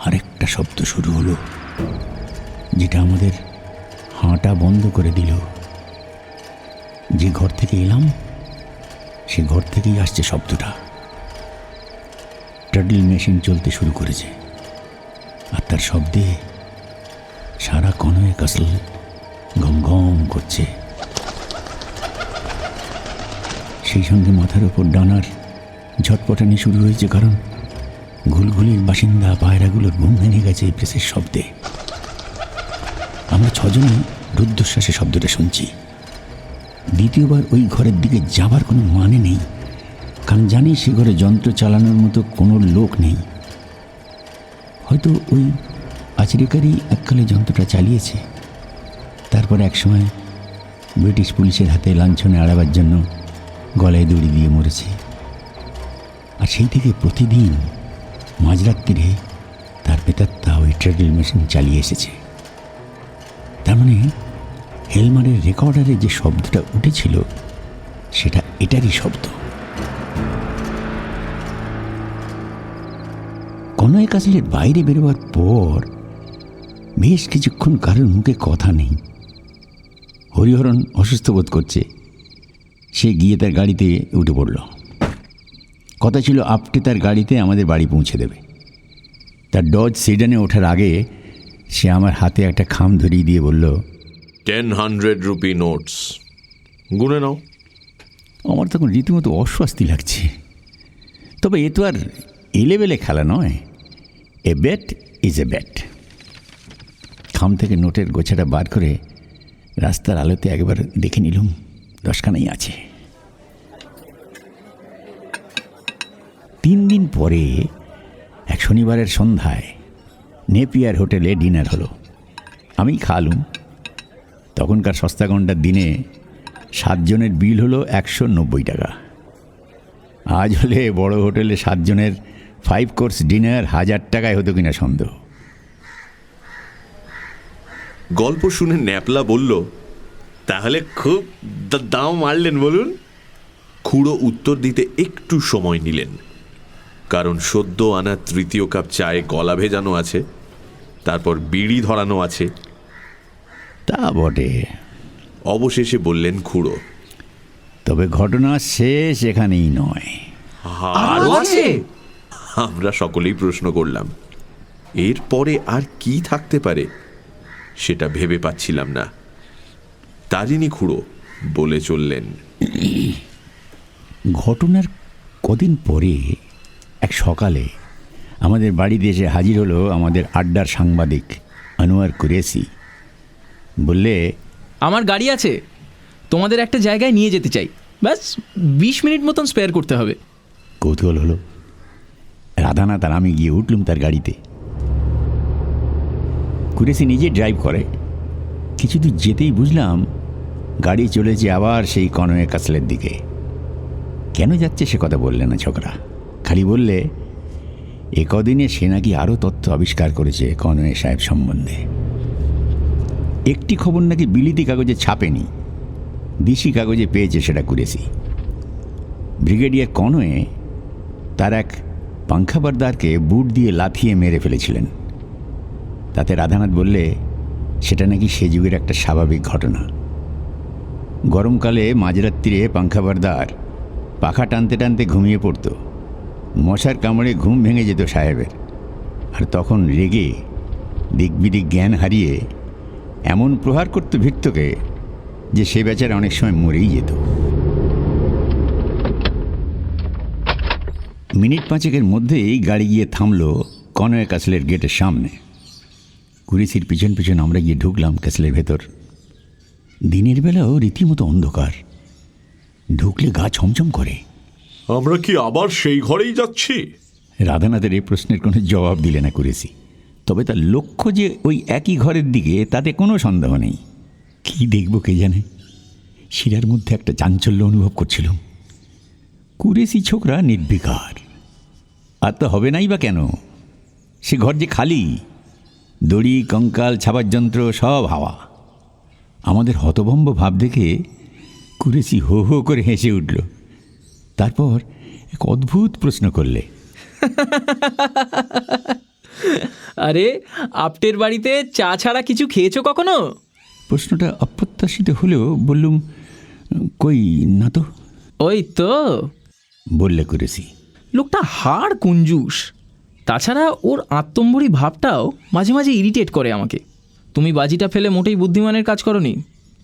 আরেকটা শব্দ শুরু হলো, যেটা আমাদের হাঁটা বন্ধ করে দিল। যে ঘর থেকে এলাম সে ঘর থেকেই আসছে শব্দটা। ট্রেডমিল মেশিন চলতে শুরু করেছে, আর তার শব্দে সারা কনওয়ে ক্যাসল গম গম করছে। সেই সঙ্গে মাথার ওপর ডানার ঝটপটানি শুরু হয়েছে, কারণ ঘুলঘুলির বাসিন্দা পায়রাগুলোর ঘুম ভেঙে গেছে এই প্রেসের শব্দে। আমরা ছজনই রুদ্ধশ্বাসে শব্দটা শুনছি। দ্বিতীয়বার ওই ঘরের দিকে যাবার কোনো মানে নেই, কারণ জানি সে ঘরে যন্ত্র চালানোর মতো কোনো লোক নেই। হয়তো ওই আচরেকারই এককালে যন্ত্রটা চালিয়েছে, তারপর একসময় ব্রিটিশ পুলিশের হাতে লাঞ্ছনে এড়াবার জন্য গলায় দড়ি দিয়ে মরেছে। আর সেই থেকে প্রতিদিন মাঝরাত্রিরে তার প্রেতাত্মা ওই ট্রেডমিল মেশিন চালিয়ে এসেছে। তার মানে হেলমারের রেকর্ডারে যে শব্দটা উঠেছিল সেটা এটারই শব্দ। কনওয়ে ক্যাসলের বাইরে বেরোবার পর বেশ কিছুক্ষণ কারোর মুখে কথা নেই। হরিহরণ অসুস্থ বোধ করছে, সে গিয়ে তার গাড়িতে উঠে পড়ল। কথা ছিল আপটে তার গাড়িতে আমাদের বাড়ি পৌঁছে দেবে। তার ডজ সিডানে ওঠার আগে সে আমার হাতে একটা খাম ধরিয়ে দিয়ে বলল, 1000 রুপি নোটস গুনে নাও। আমার তখন রীতিমতো অস্বস্তি লাগছে, তবে এ তো আর এলেবেলে খেলা নয়। এ ব্যাট ইজ এ ব্যাট। খাম থেকে নোটের গোছাটা বার করে রাস্তার আলোতে একবার দেখে নিলাম, 10খানাই আছে। 3 দিন পরে এক শনিবারের সন্ধ্যায় নেপিয়ার হোটেলে ডিনার হলো। আমি খালুম। তখনকার সস্তা ঘণ্টার দিনে 7 জনের বিল হলো 190 টাকা। আজ হলে বড় হোটেলে 7 জনের 5 কোর্স ডিনার 1000 টাকায় হতো কিনা সন্দেহ। গল্প শুনে ন্যাপলা বলল, তাহলে খুব দাম মারলেন বলুন। খুড়ো উত্তর দিতে একটু সময় নিলেন, কারণ সদ্য আনা 3য় কাপ চায়ে গলা ভেজানো আছে, তারপর বিড়ি ধরানো আছে। তা বটে। অবশেষে বললেন খুড়ো, তবে ঘটনা শেষ এখানেই নয়। আরো আছে? আমরা সকলেই প্রশ্ন করলাম। এরপরে আর কি থাকতে পারে সেটা ভেবে পাচ্ছিলাম না। তারিণী খুড়ো বলে চললেন, ঘটনার কদিন পরে এক সকালে আমাদের বাড়িতে এসে হাজির হলো আমাদের আড্ডার সাংবাদিক আনোয়ার কুরেশি। বললে, আমার গাড়ি আছে, তোমাদের একটা জায়গায় নিয়ে যেতে চাই, ব্যাস 20 মিনিট মতন স্পেয়ার করতে হবে। কৌতূহল হলো। রাধানাথ আর আমি গিয়ে উঠলুম তার গাড়িতে। কুরেশি নিজে ড্রাইভ করে। কিছু দূর যেতেই বুঝলাম গাড়ি চলেছে আবার সেই কনওয়ে ক্যাসলের দিকে। কেন যাচ্ছে সে কথা বললে না ছোকরা, খালি বললে এ কদিনে সে নাকি আরও তথ্য আবিষ্কার করেছে কনওয়ে সাহেব সম্বন্ধে। একটি খবর নাকি বিলিতি কাগজে ছাপেনি, দিশি কাগজে পেয়েছে সেটা কুরেশি। ব্রিগেডিয়ার কনওয়ে তার এক পাংখাবারদারকে বুট দিয়ে লাথিয়ে মেরে ফেলেছিলেন। তাতে রাধানাথ বললে সেটা নাকি সে যুগের একটা স্বাভাবিক ঘটনা। গরমকালে মাঝরাত্রিরে পাংখাবারদার পাখা টানতে টানতে ঘুমিয়ে পড়ত। মশার কামড়ে ঘুম ভেঙে যেত সাহেবের, আর তখন রেগে দিকবিদিক জ্ঞান হারিয়ে এমন প্রহার করত ভৃত্যকে যে সে বেচারা অনেক সময় মরেই যেত। মিনিট 5 মধ্যেই গাড়ি গিয়ে থামল কনওয়ে ক্যাসলের গেটের সামনে। কুরেশির পিছন পিছন আমরা গিয়ে ঢুকলাম ক্যাসলের ভেতর। দিনের বেলাও রীতিমতো অন্ধকার, ঢুকলে গা ছমছম করে। আমরা কি আবার সেই ঘরেই যাচ্ছি? রাধানাথের এই প্রশ্নের কোনো জবাব দিলে না কুরেশি, তবে তার লক্ষ্য যে ওই একই ঘরের দিকে তাতে কোনো সন্দেহ নেই। কি দেখব কে জানে, শিরার মধ্যে একটা চাঞ্চল্য অনুভব করছিলাম। কুরেশি ছোকরা নির্বিকার, আর তো হবে নাই বা কেন, সে ঘর যে খালি, দড়ি কঙ্কাল ছাপার যন্ত্র সব হাওয়া। আমাদের হতভম্ব ভাব দেখে কুরেশি হো হো করে হেসে উঠল। তারপর এক অদ্ভুত প্রশ্ন করলে, আরে আপটের বাড়িতে চা ছাড়া কিছু খেয়েছো কখনো? প্রশ্নটা অপ্রত্যাশিত হলেও বললুম, কই না তো। ওই তো, বললে কুরেসি। লোকটা হাড় কঞ্জুস। তাছাড়া ওর আত্মম্বরী ভাবটাও মাঝে মাঝে ইরিটেট করে আমাকে। তুমি বাজিটা ফেলে মোটেই বুদ্ধিমানের কাজ করনি,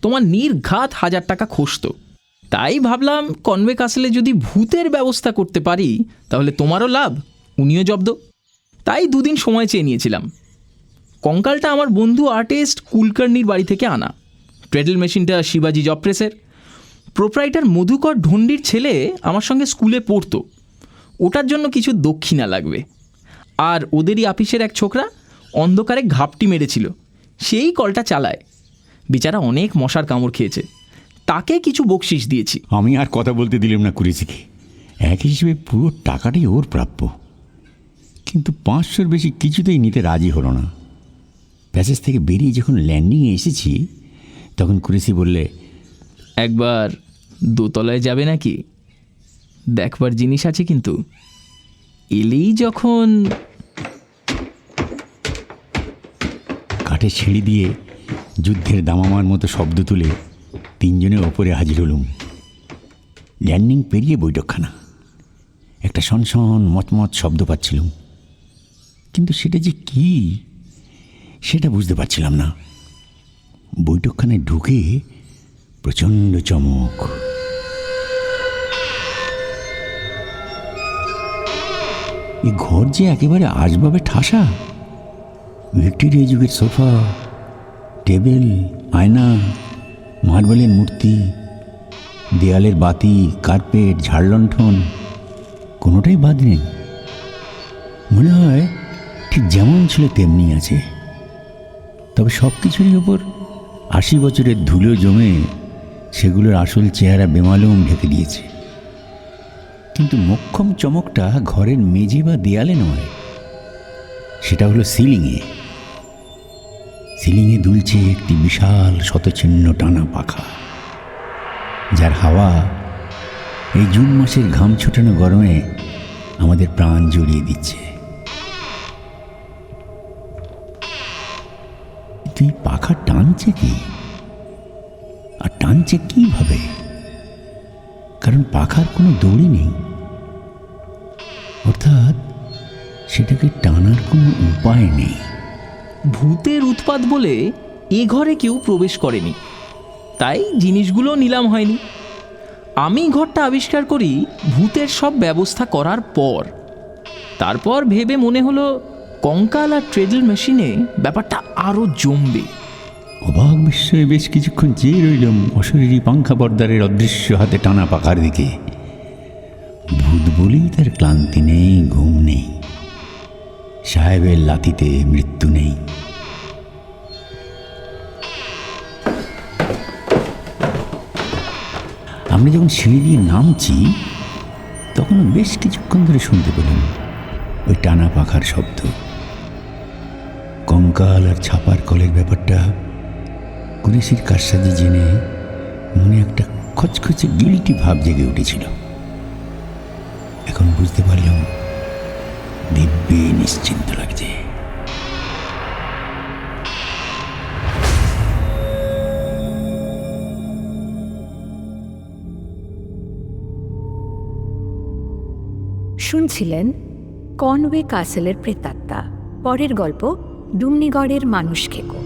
তোমার নির্ঘাত 1000 টাকা খসতো। তাই ভাবলাম কনভে কাসেলে যদি ভূতের ব্যবস্থা করতে পারি তাহলে তোমারও লাভ, উনিও জব্দ। তাই 2 দিন সময় চেয়ে নিয়েছিলাম। কঙ্কালটা আমার বন্ধু আর্টিস্ট কুলকার্নির বাড়ি থেকে আনা। ট্রেডল মেশিনটা শিবাজি জপ্রেসের। প্রোপ্রাইটার মধুকর ঢন্ডির ছেলে আমার সঙ্গে স্কুলে পড়তো। ওটার জন্য কিছু দক্ষিণা লাগবে। আর ওদেরই আপিসের এক ছোকরা অন্ধকারে ঘাপটি মেরেছিল, সেই কলটা চালায়। বেচারা অনেক মশার কামড় খেয়েছে, তাকে কিছু বকশিস দিয়েছি। আমি আর কথা বলতে দিলাম না কুরেসিকে। এক হিসেবে পুরো টাকাটাই ওর প্রাপ্য, কিন্তু 500-র বেশি কিছুতেই নিতে রাজি হলো না। প্যাসেজ থেকে বেরিয়ে যখন ল্যান্ডিংয়ে এসেছি তখন কুরেসি বললে, একবার দোতলায় যাবে নাকি? দেখবার জিনিস আছে কিন্তু। এলেই যখন কাঠে ছিঁড়ি দিয়ে যুদ্ধের দামামার মতো শব্দ তুলে 3 জনের ওপরে হাজির হলুম। ল্যান্ডিং পেরিয়ে বৈঠকখানা। একটা সনসন মচমচ শব্দ পাচ্ছিলাম, কিন্তু সেটা যে কি সেটা বুঝতে পারছিলাম না। বৈঠকখানায় ঢুকে প্রচণ্ড চমক। এই ঘর যে একেবারে আসবাবে ঠাসা। ভিক্টোরিয়া যুগের সোফা, টেবিল, আয়না, মার্বেলের মূর্তি, দেয়ালের বাতি, কার্পেট, ঝাড়লণ্ঠন, কোনোটাই বাদ নেই। মনে হয় ঠিক যেমন ছিল তেমনি আছে। তবে সব কিছুরই ওপর 80 বছরের ধুলো জমে সেগুলোর আসল চেহারা বেমালুম ঢেকে দিয়েছে। কিন্তু মোক্ষম চমকটা ঘরের মেঝে বা দেয়ালে নয়, সেটা হলো সিলিংয়ে। সিলিংয়ে দুলছে একটি বিশাল শতচিহ্ন টানা পাখা, যার হাওয়া এই জুন মাসের ঘাম ছোটানো গরমে আমাদের প্রাণ জড়িয়ে দিচ্ছে। তুই পাখা টানছে কি, আর টানছে কিভাবে? কারণ পাখার কোনো দড়ি নেই, অর্থাৎ সেটাকে টানার কোনো উপায় নেই। ভূতের উৎপাত বলে এ ঘরে কেউ প্রবেশ করেনি, তাই জিনিসগুলো নিলাম হয়নি। আমি ঘরটা আবিষ্কার করি ভূতের সব ব্যবস্থা করার পর। তারপর ভেবে মনে হলো কঙ্কাল আর ট্রেডল মেশিনে ব্যাপারটা আরও জমবে। অবাক বিস্ময়ে বেশ কিছুক্ষণ চেয়ে রইলাম অশরীরী পাংখা পর্দারের অদৃশ্য হাতে টানা পাখার দিকে। ভূত বলেই তার ক্লান্তি নেই, ঘুম নেই, সাহেবের লাথিতে মৃত্যু নেই। আমরা যখন সিঁড়ি দিয়ে নামছি তখন বেশ কিছুক্ষণ ধরে শুনতে পেলাম ওই টানা পাখার শব্দ। কঙ্কাল আর ছাপার কলের ব্যাপারটা কুরেসির কারসাজি জেনে মনে একটা খচখচে গিল্টি ভাব জেগে উঠেছিল। এখন বুঝতে পারলাম দিব্যি নিশ্চিন্ত লাগছে। শুনছিলেন কনওয়ে কাসেলের প্রেতাত্মা। পরের গল্প ডুমনিগড়ের মানুষ খেকো।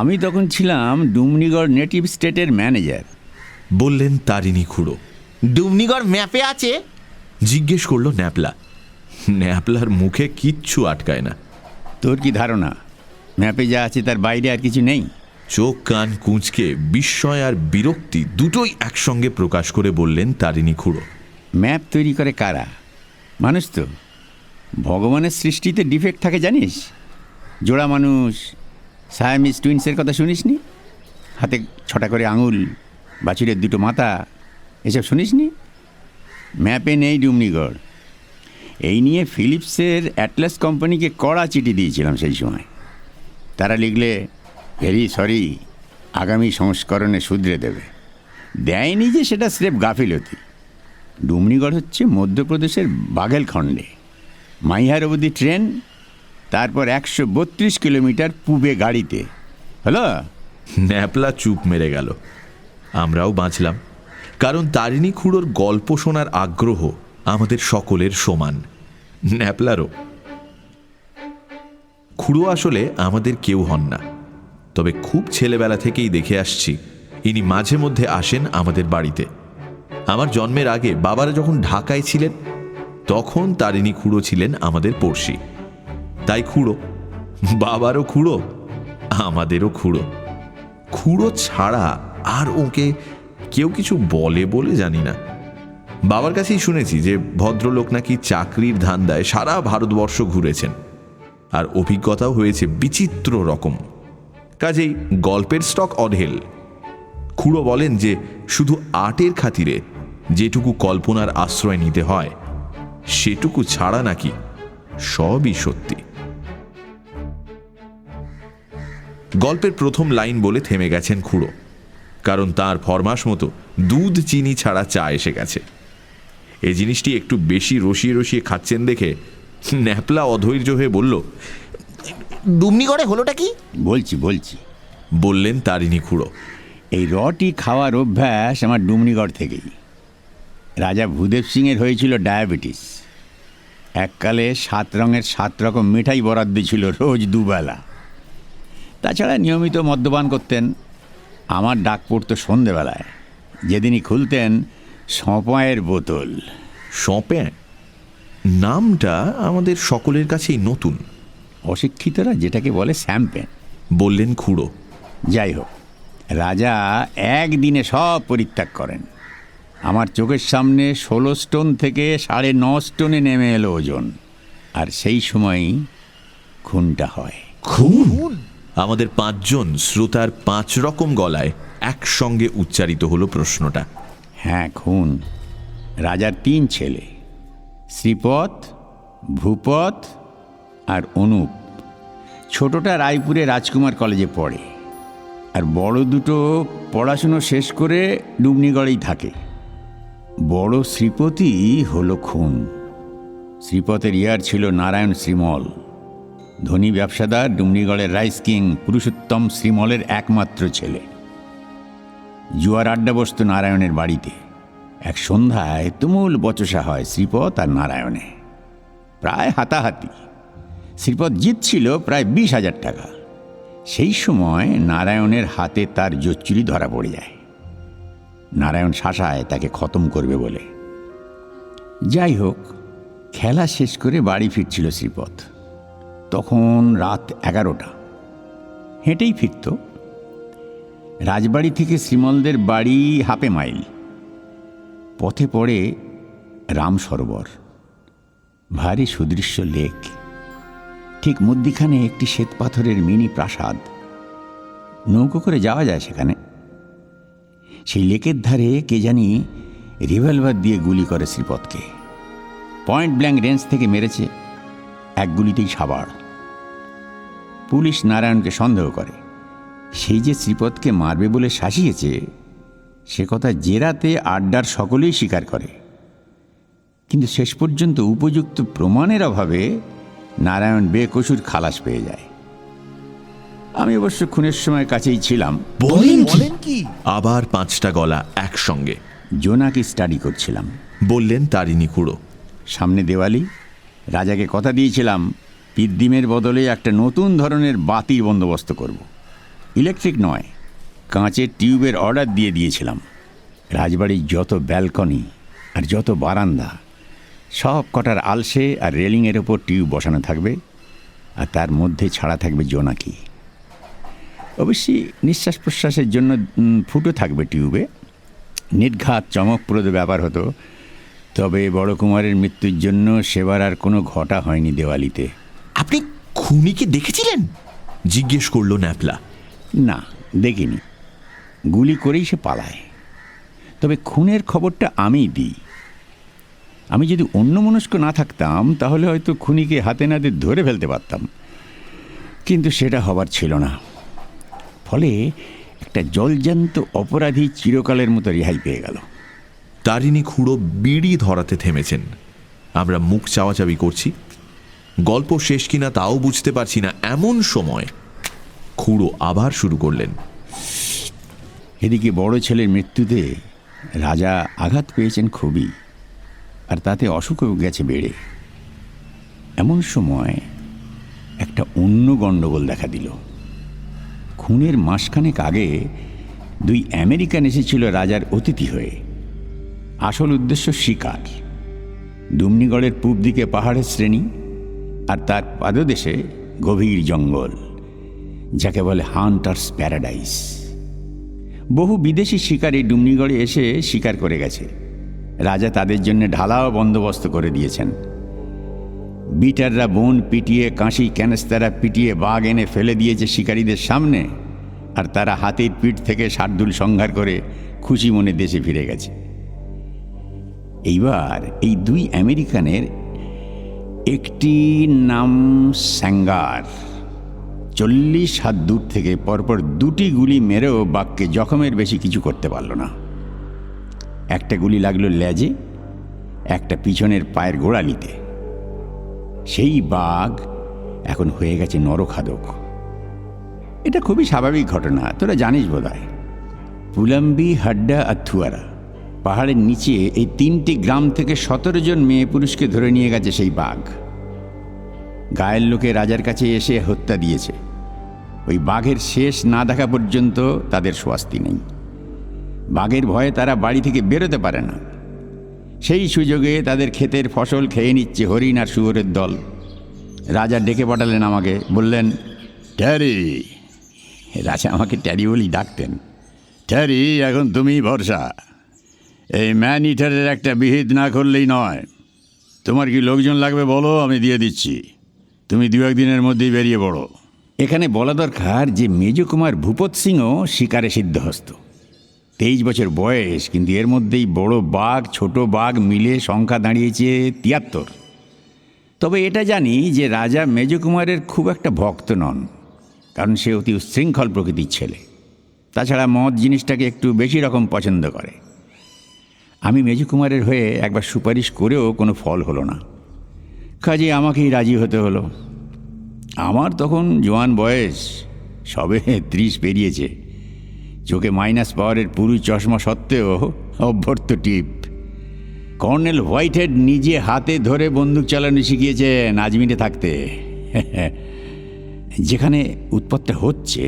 আমি তখন ছিলাম ডুমনিগড় নেটিভ স্টেটের ম্যানেজার। বললেন তারিণী খুড়ো। ডুমনিগড় ম্যাপে আছে? জিজ্ঞেস করলো ন্যাপলা। ন্যাপলার মুখে কিচ্ছু আটকায় না। তোর কি ধারণা ম্যাপে যা আছে তার বাইরে আর কিছু নেই? চোখ কান কুঁচকে বিস্ময় আর বিরক্তি দুটোই একসঙ্গে প্রকাশ করে বললেন তারিণী খুড়ো। ম্যাপ তৈরি করে কারা? মানুষ তো। ভগবানের সৃষ্টিতে ডিফেক্ট থাকে জানিস? জোড়া মানুষ, সায়ামিস টুইন্সের কথা শুনিসনি? হাতে 6টা করে আঙুল, বাছুরের 2টো মাথা, এসব শুনিসনি? ম্যাপে নেই ডুমনিগড়। এই নিয়ে ফিলিপসের অ্যাটলাস কোম্পানিকে কড়া চিঠি দিয়েছিলাম সেই সময়। তারা লিখলে ভেরি সরি, আগামী সংস্করণে শুধরে দেবে। দেয়নি যে সেটা স্রেফ গাফিলতি। ডুমনিগড় হচ্ছে মধ্যপ্রদেশের বাঘেলখণ্ডে। মাইহার অবধি ট্রেন, তারপর 132 কিলোমিটার পূবে গাড়িতে, হলো? ন্যাপলা চুপ মেরে গেল। আমরাও বাঁচলাম, কারণ তারিণী খুড়োর গল্প শোনার আগ্রহ আমাদের সকলের সমান, ন্যাপলারও। খুড়ো আসলে আমাদের কেউ হন না, তবে খুব ছেলেবেলা থেকেই দেখে আসছি ইনি মাঝে মধ্যে আসেন আমাদের বাড়িতে। আমার জন্মের আগে বাবারা যখন ঢাকায় ছিলেন, তখন তারিণী খুড়ো ছিলেন আমাদের পড়শি। তাই খুড়ো, বাবারও খুড়ো, আমাদেরও খুড়ো। খুড়ো ছাড়া আর ওকে কেউ কিছু বলে বলে জানি না। বাবার কাছেই শুনেছি যে ভদ্রলোক নাকি চাকরির ধান্দায় সারা ভারতবর্ষ ঘুরেছেন, আর অভিজ্ঞতাও হয়েছে বিচিত্র রকম। কাজেই গল্পের স্টক অঢেল। খুড়ো বলেন যে শুধু আর্টের খাতিরে যেটুকু কল্পনার আশ্রয় নিতে হয়, সেটুকু ছাড়া নাকি সবই সত্যি। গল্পের প্রথম লাইন বলে থেমে গেছেন খুড়ো, কারণ তার ফরমাস মতো দুধ চিনি ছাড়া চা এসে গেছে। এই জিনিসটি একটু বেশি রসিয়ে রসিয়ে খাচ্ছেন দেখে ন্যাপলা অধৈর্য হয়ে বলল, ডুমনিগড়ে হলোটা কি? বলছি বললেন তারিণী খুড়ো। এই রটি খাওয়ার অভ্যাস আমার ডুমনিগড় থেকেই। রাজা ভূদেব সিংয়ের হয়েছিল ডায়াবেটিস। এককালে 7 রঙের 7 রকম মিঠাই বরাদ্দ ছিল রোজ দুবেলা। তাছাড়া নিয়মিত মদ্যপান করতেন। আমার ডাক পড়তো সন্ধেবেলায়, যেদিনই খুলতেন সঁপায়ের বোতল। সঁপে নামটা আমাদের সকলের কাছেই নতুন। অশিক্ষিতরা যেটাকে বলে শ্যাম্পেন, বললেন খুড়ো। যাই হোক, রাজা একদিনে সব পরিত্যাগ করেন। আমার চোখের সামনে 16 স্টোন থেকে 9.5 স্টোনে নেমে এলো ওজন, আর সেই সময়ই খুনটা হয়। খুন? আমাদের 5 জন শ্রোতার 5 রকম গলায় একসঙ্গে উচ্চারিত হলো প্রশ্নটা। হ্যাঁ, খুন। রাজার 3 ছেলে, শ্রীপদ, ভূপদ আর অনুপ। ছোটটা রায়পুরে রাজকুমার কলেজে পড়ে, আর বড় দুটো পড়াশুনো শেষ করে ডুমনিগড়েই থাকে। বড় শ্রীপতি হলো খুন। শ্রীপতের ইয়ার ছিল নারায়ণ শ্রীমল, ধনী ব্যবসাদার, ডুমনিগড়ের রাইস কিং পুরুষোত্তম শ্রীমলের একমাত্র ছেলে। জুয়ার আড্ডা বসত নারায়ণের বাড়িতে। এক সন্ধ্যায় তুমুল বচসা হয় শ্রীপদ আর নারায়ণে, প্রায় হাতাহাতি। শ্রীপদ জিতছিল প্রায় 20,000 টাকা। সেই সময় নারায়ণের হাতে তার জোচ্চুরি ধরা পড়ে যায়। নারায়ণ শাসায় তাকে খতম করবে বলে। যাই হোক, খেলা শেষ করে বাড়ি ফিরছিল শ্রীপদ। তখন রাত 11টা। হেঁটেই ফিরত। রাজবাড়ি থেকে শ্রীমলদের বাড়ি হাফে মাইল। পথে পড়ে রাম সরোবর, ভারী সুদৃশ্য লেক। ঠিক মধ্যিখানে একটি শ্বেতপাথরের মিনি প্রাসাদ। নৌকো করে যাওয়া যায় সেখানে। সেই লেকের ধারে কে জানি রিভলভার দিয়ে গুলি করে শ্রীপদকে। পয়েন্ট ব্ল্যাঙ্ক রেঞ্জ থেকে মেরেছে, এক গুলিতেই সাবাড়। পুলিশ নারায়ণকে সন্দেহ করে। সেই যে শ্রীপদকে মারবে বলে শাসিয়েছে, সে কথা জেরাতে আড্ডার সকলেই স্বীকার করে। কিন্তু শেষ পর্যন্ত উপযুক্ত প্রমাণের অভাবে নারায়ণ বেকসুর খালাস পেয়ে যায়। আমি অবশ্য খুনের সময় কাছেই ছিলাম। বলেন কি? আবার 5টা গলা একসঙ্গে। জোনাকি স্টাডি করছিলাম, বললেন তারিণী খুড়ো। সামনে দেওয়ালি। রাজাকে কথা দিয়েছিলাম পিদ্দিমের বদলে একটা নতুন ধরনের বাতির বন্দোবস্ত করব। ইলেকট্রিক নয়, কাঁচের টিউবের অর্ডার দিয়ে দিয়েছিলাম। রাজবাড়ির যত ব্যালকনি আর যত বারান্দা, সব কটার আলসে আর রেলিংয়ের ওপর টিউব বসানো থাকবে, আর তার মধ্যে ছাড়া থাকবে জোনাকি। অবশ্যই নিঃশ্বাস প্রশ্বাসের জন্য ফুটো থাকবে টিউবে। নির্ঘাত চমকপ্রদ ব্যাপার হতো। তবে বড় কুমারের মৃত্যুর জন্য সেবার আর কোনো ঘটা হয়নি দেওয়ালিতে। আপনি খুনিকে দেখেছিলেন? জিজ্ঞেস করলো ন্যাপলা। না, দেখিনি। গুলি করেই সে পালায়। তবে খুনের খবরটা আমিই দিই। আমি যদি অন্যমনস্ক না থাকতাম, তাহলে হয়তো খুনিকে হাতে নাতে ধরে ফেলতে পারতাম, কিন্তু সেটা হবার ছিল না। ফলে একটা জলজ্যান্ত অপরাধী চিরকালের মতো রেহাই পেয়ে গেল। তারিণী খুড়ো বিড়ি ধরাতে থেমেছেন। আমরা মুখ চাওয়াচাবি করছি। গল্প শেষ কিনা তাও বুঝতে পারছি না। এমন সময় খুড়ো আবার শুরু করলেন। এদিকে বড় ছেলের মৃত্যুতে রাজা আঘাত পেয়েছেন খুবই, আর তাতে অসুখও গেছে বেড়ে। এমন সময় একটা অন্য গণ্ডগোল দেখা দিল। খুনের মাসখানেক আগে 2 আমেরিকান এসেছিল রাজার অতিথি হয়ে। আসল উদ্দেশ্য শিকার। ডুমনিগড়ের পূব দিকে পাহাড়ের শ্রেণী, আর তার পাদদেশে গভীর জঙ্গল, যাকে বলে হান্টার্স প্যারাডাইস। বহু বিদেশি শিকারী ডুমনিগড়ে এসে শিকার করে গেছে। রাজা তাদের জন্য ঢালাও বন্দোবস্ত করে দিয়েছেন। বিটাররা বন পিটিয়ে, কাঁশি ক্যানেস্তারা পিটিয়ে বাঘ এনে ফেলে দিয়েছে শিকারীদের সামনে, আর তারা হাতির পিঠ থেকে শার্দুল সংহার করে খুশি মনে দেশে ফিরে গেছে। এইবার এই 2 আমেরিকানের একটি নাম স্যাঙ্গার 40 হাত দূর থেকে পরপর 2টি গুলি মেরেও বাঘকে জখমের বেশি কিছু করতে পারল না। একটা গুলি লাগলো লেজে, একটা পিছনের পায়ের গোড়ালিতে। সেই বাঘ এখন হয়ে গেছে নরখাদক। এটা খুবই স্বাভাবিক ঘটনা, তোরা জানিস বোধহয়। পুলাম্বি, হাড্ডা আর থুয়ারা পাহাড়ের নিচে এই 3টি গ্রাম থেকে 17 জন মেয়ে পুরুষকে ধরে নিয়ে গেছে সেই বাঘ। গায়ের লোকে রাজার কাছে এসে হত্যা দিয়েছে। ওই বাঘের শেষ না দেখা পর্যন্ত তাদের স্বস্তি নেই। বাঘের ভয়ে তারা বাড়ি থেকে বেরোতে পারে না। সেই সুযোগে তাদের ক্ষেতের ফসল খেয়ে নিচ্ছে হরিণ আর শুয়োরের দল। রাজা ডেকে পাঠালেন আমাকে, বললেন, ট্যারি। রাজা আমাকে ট্যারি বলেই ডাকতেন। ট্যারি, এখন তুমি ভরসা। এই ম্যান ইটারের একটা বিহিত না করলেই নয়। তোমার কি লোকজন লাগবে বলো, আমি দিয়ে দিচ্ছি। তুমি 2-1 দিনের মধ্যেই বেরিয়ে পড়ো। এখানে বলা দরকার যে মেজকুমার ভূপত সিংও শিকারে সিদ্ধহস্ত। 23 বছর বয়স, কিন্তু এর মধ্যেই বড় বাঘ ছোট বাঘ মিলে সংখ্যা দাঁড়িয়েছে 73। তবে এটা জানি যে রাজা মেজকুমারের খুব একটা ভক্ত নন, কারণ সে অতি উচ্ছৃঙ্খল প্রকৃতির ছেলে। তাছাড়া মদ জিনিসটাকে একটু বেশি রকম পছন্দ করে। আমি মেজকুমারের হয়ে একবার সুপারিশ করেও কোনো ফল হলো না। কাজে আমাকেই রাজি হতে হলো। আমার তখন জোয়ান বয়স, সবে 30 পেরিয়েছে। চোখে মাইনাস পাওয়ারের পুরু চশমা সত্ত্বেও অভ্যর্থ টিপ। কর্নেল হোয়াইটহেড নিজে হাতে ধরে বন্দুক চালানো শিখিয়েছেন আজমিরে থাকতে। যেখানে উৎপত্তি হচ্ছে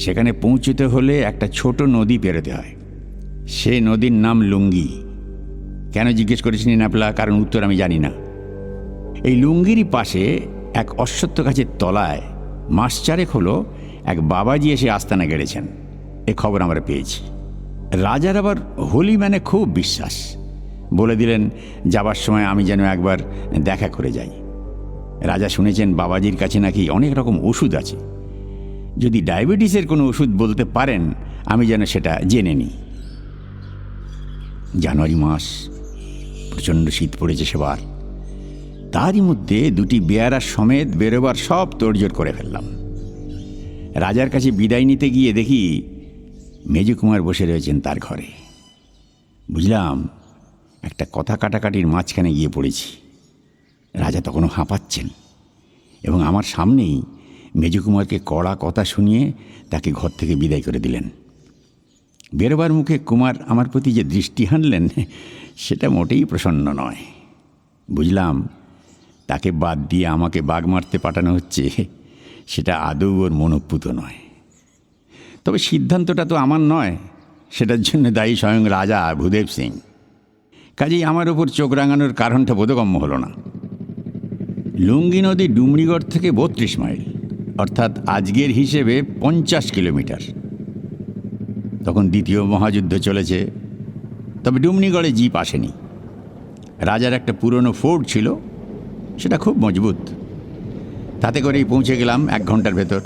সেখানে পৌঁছতে হলে একটা ছোট নদী পেরোতে হয়। সে নদীর নাম লুঙ্গি। কেন জিজ্ঞেস করেছিনি ন্যাপলা? কারণ উত্তর আমি জানি না। এই লুঙ্গিরই পাশে এক অশ্বত্থ গাছের তলায় মাস 4 হলো এক বাবাজি এসে আস্তানা গেড়েছেন। এ খবর আমরা পেয়েছি। রাজার আবার হোলি ম্যানে খুব বিশ্বাস। বলে দিলেন যাবার সময় আমি যেন একবার দেখা করে যাই। রাজা শুনেছেন বাবাজির কাছে নাকি অনেক রকম ওষুধ আছে। যদি ডায়াবেটিসের কোনো ওষুধ বলতে পারেন আমি যেন সেটা জেনে নিই। জানুয়ারি মাস, প্রচণ্ড শীত পড়েছে সেবার। তারই মধ্যে 2টি বেয়ারা সমেত বেরোবার সব তোড়জোড় করে ফেললাম। রাজার কাছে বিদায় নিতে গিয়ে দেখি মেজকুমার বসে রয়েছেন তার ঘরে। বুঝলাম একটা কথা কাটাকাটির মাঝখানে গিয়ে পড়েছি। রাজা তখনও হাঁপাচ্ছেন এবং আমার সামনেই মেজকুমারকে কড়া কথা শুনিয়ে তাকে ঘর থেকে বিদায় করে দিলেন। বেরোবার মুখে কুমার আমার প্রতি যে দৃষ্টি হানলেন সেটা মোটেই প্রসন্ন নয়। বুঝলাম তাকে বাদ দিয়ে আমাকে বাঘ মারতে পাঠানো হচ্ছে, সেটা আদৌ ওর মনোপুত নয়। তবে সিদ্ধান্তটা তো আমার নয়, সেটার জন্য দায়ী স্বয়ং রাজা ভূদেব সিং। কাজেই আমার ওপর চোখ রাঙানোর কারণটা বোধগম্য হলো না। লুঙ্গি নদী ডুমরিগড় থেকে 32 মাইল, অর্থাৎ আজকের হিসেবে 50 কিলোমিটার। তখন দ্বিতীয় মহাযুদ্ধ চলেছে। তবে ডুমনিগড়ে জিপ আসেনি। রাজার একটা পুরনো ফোর্ট ছিল, সেটা খুব মজবুত। তাতে করেই পৌঁছে গেলাম 1 ঘন্টার ভেতর।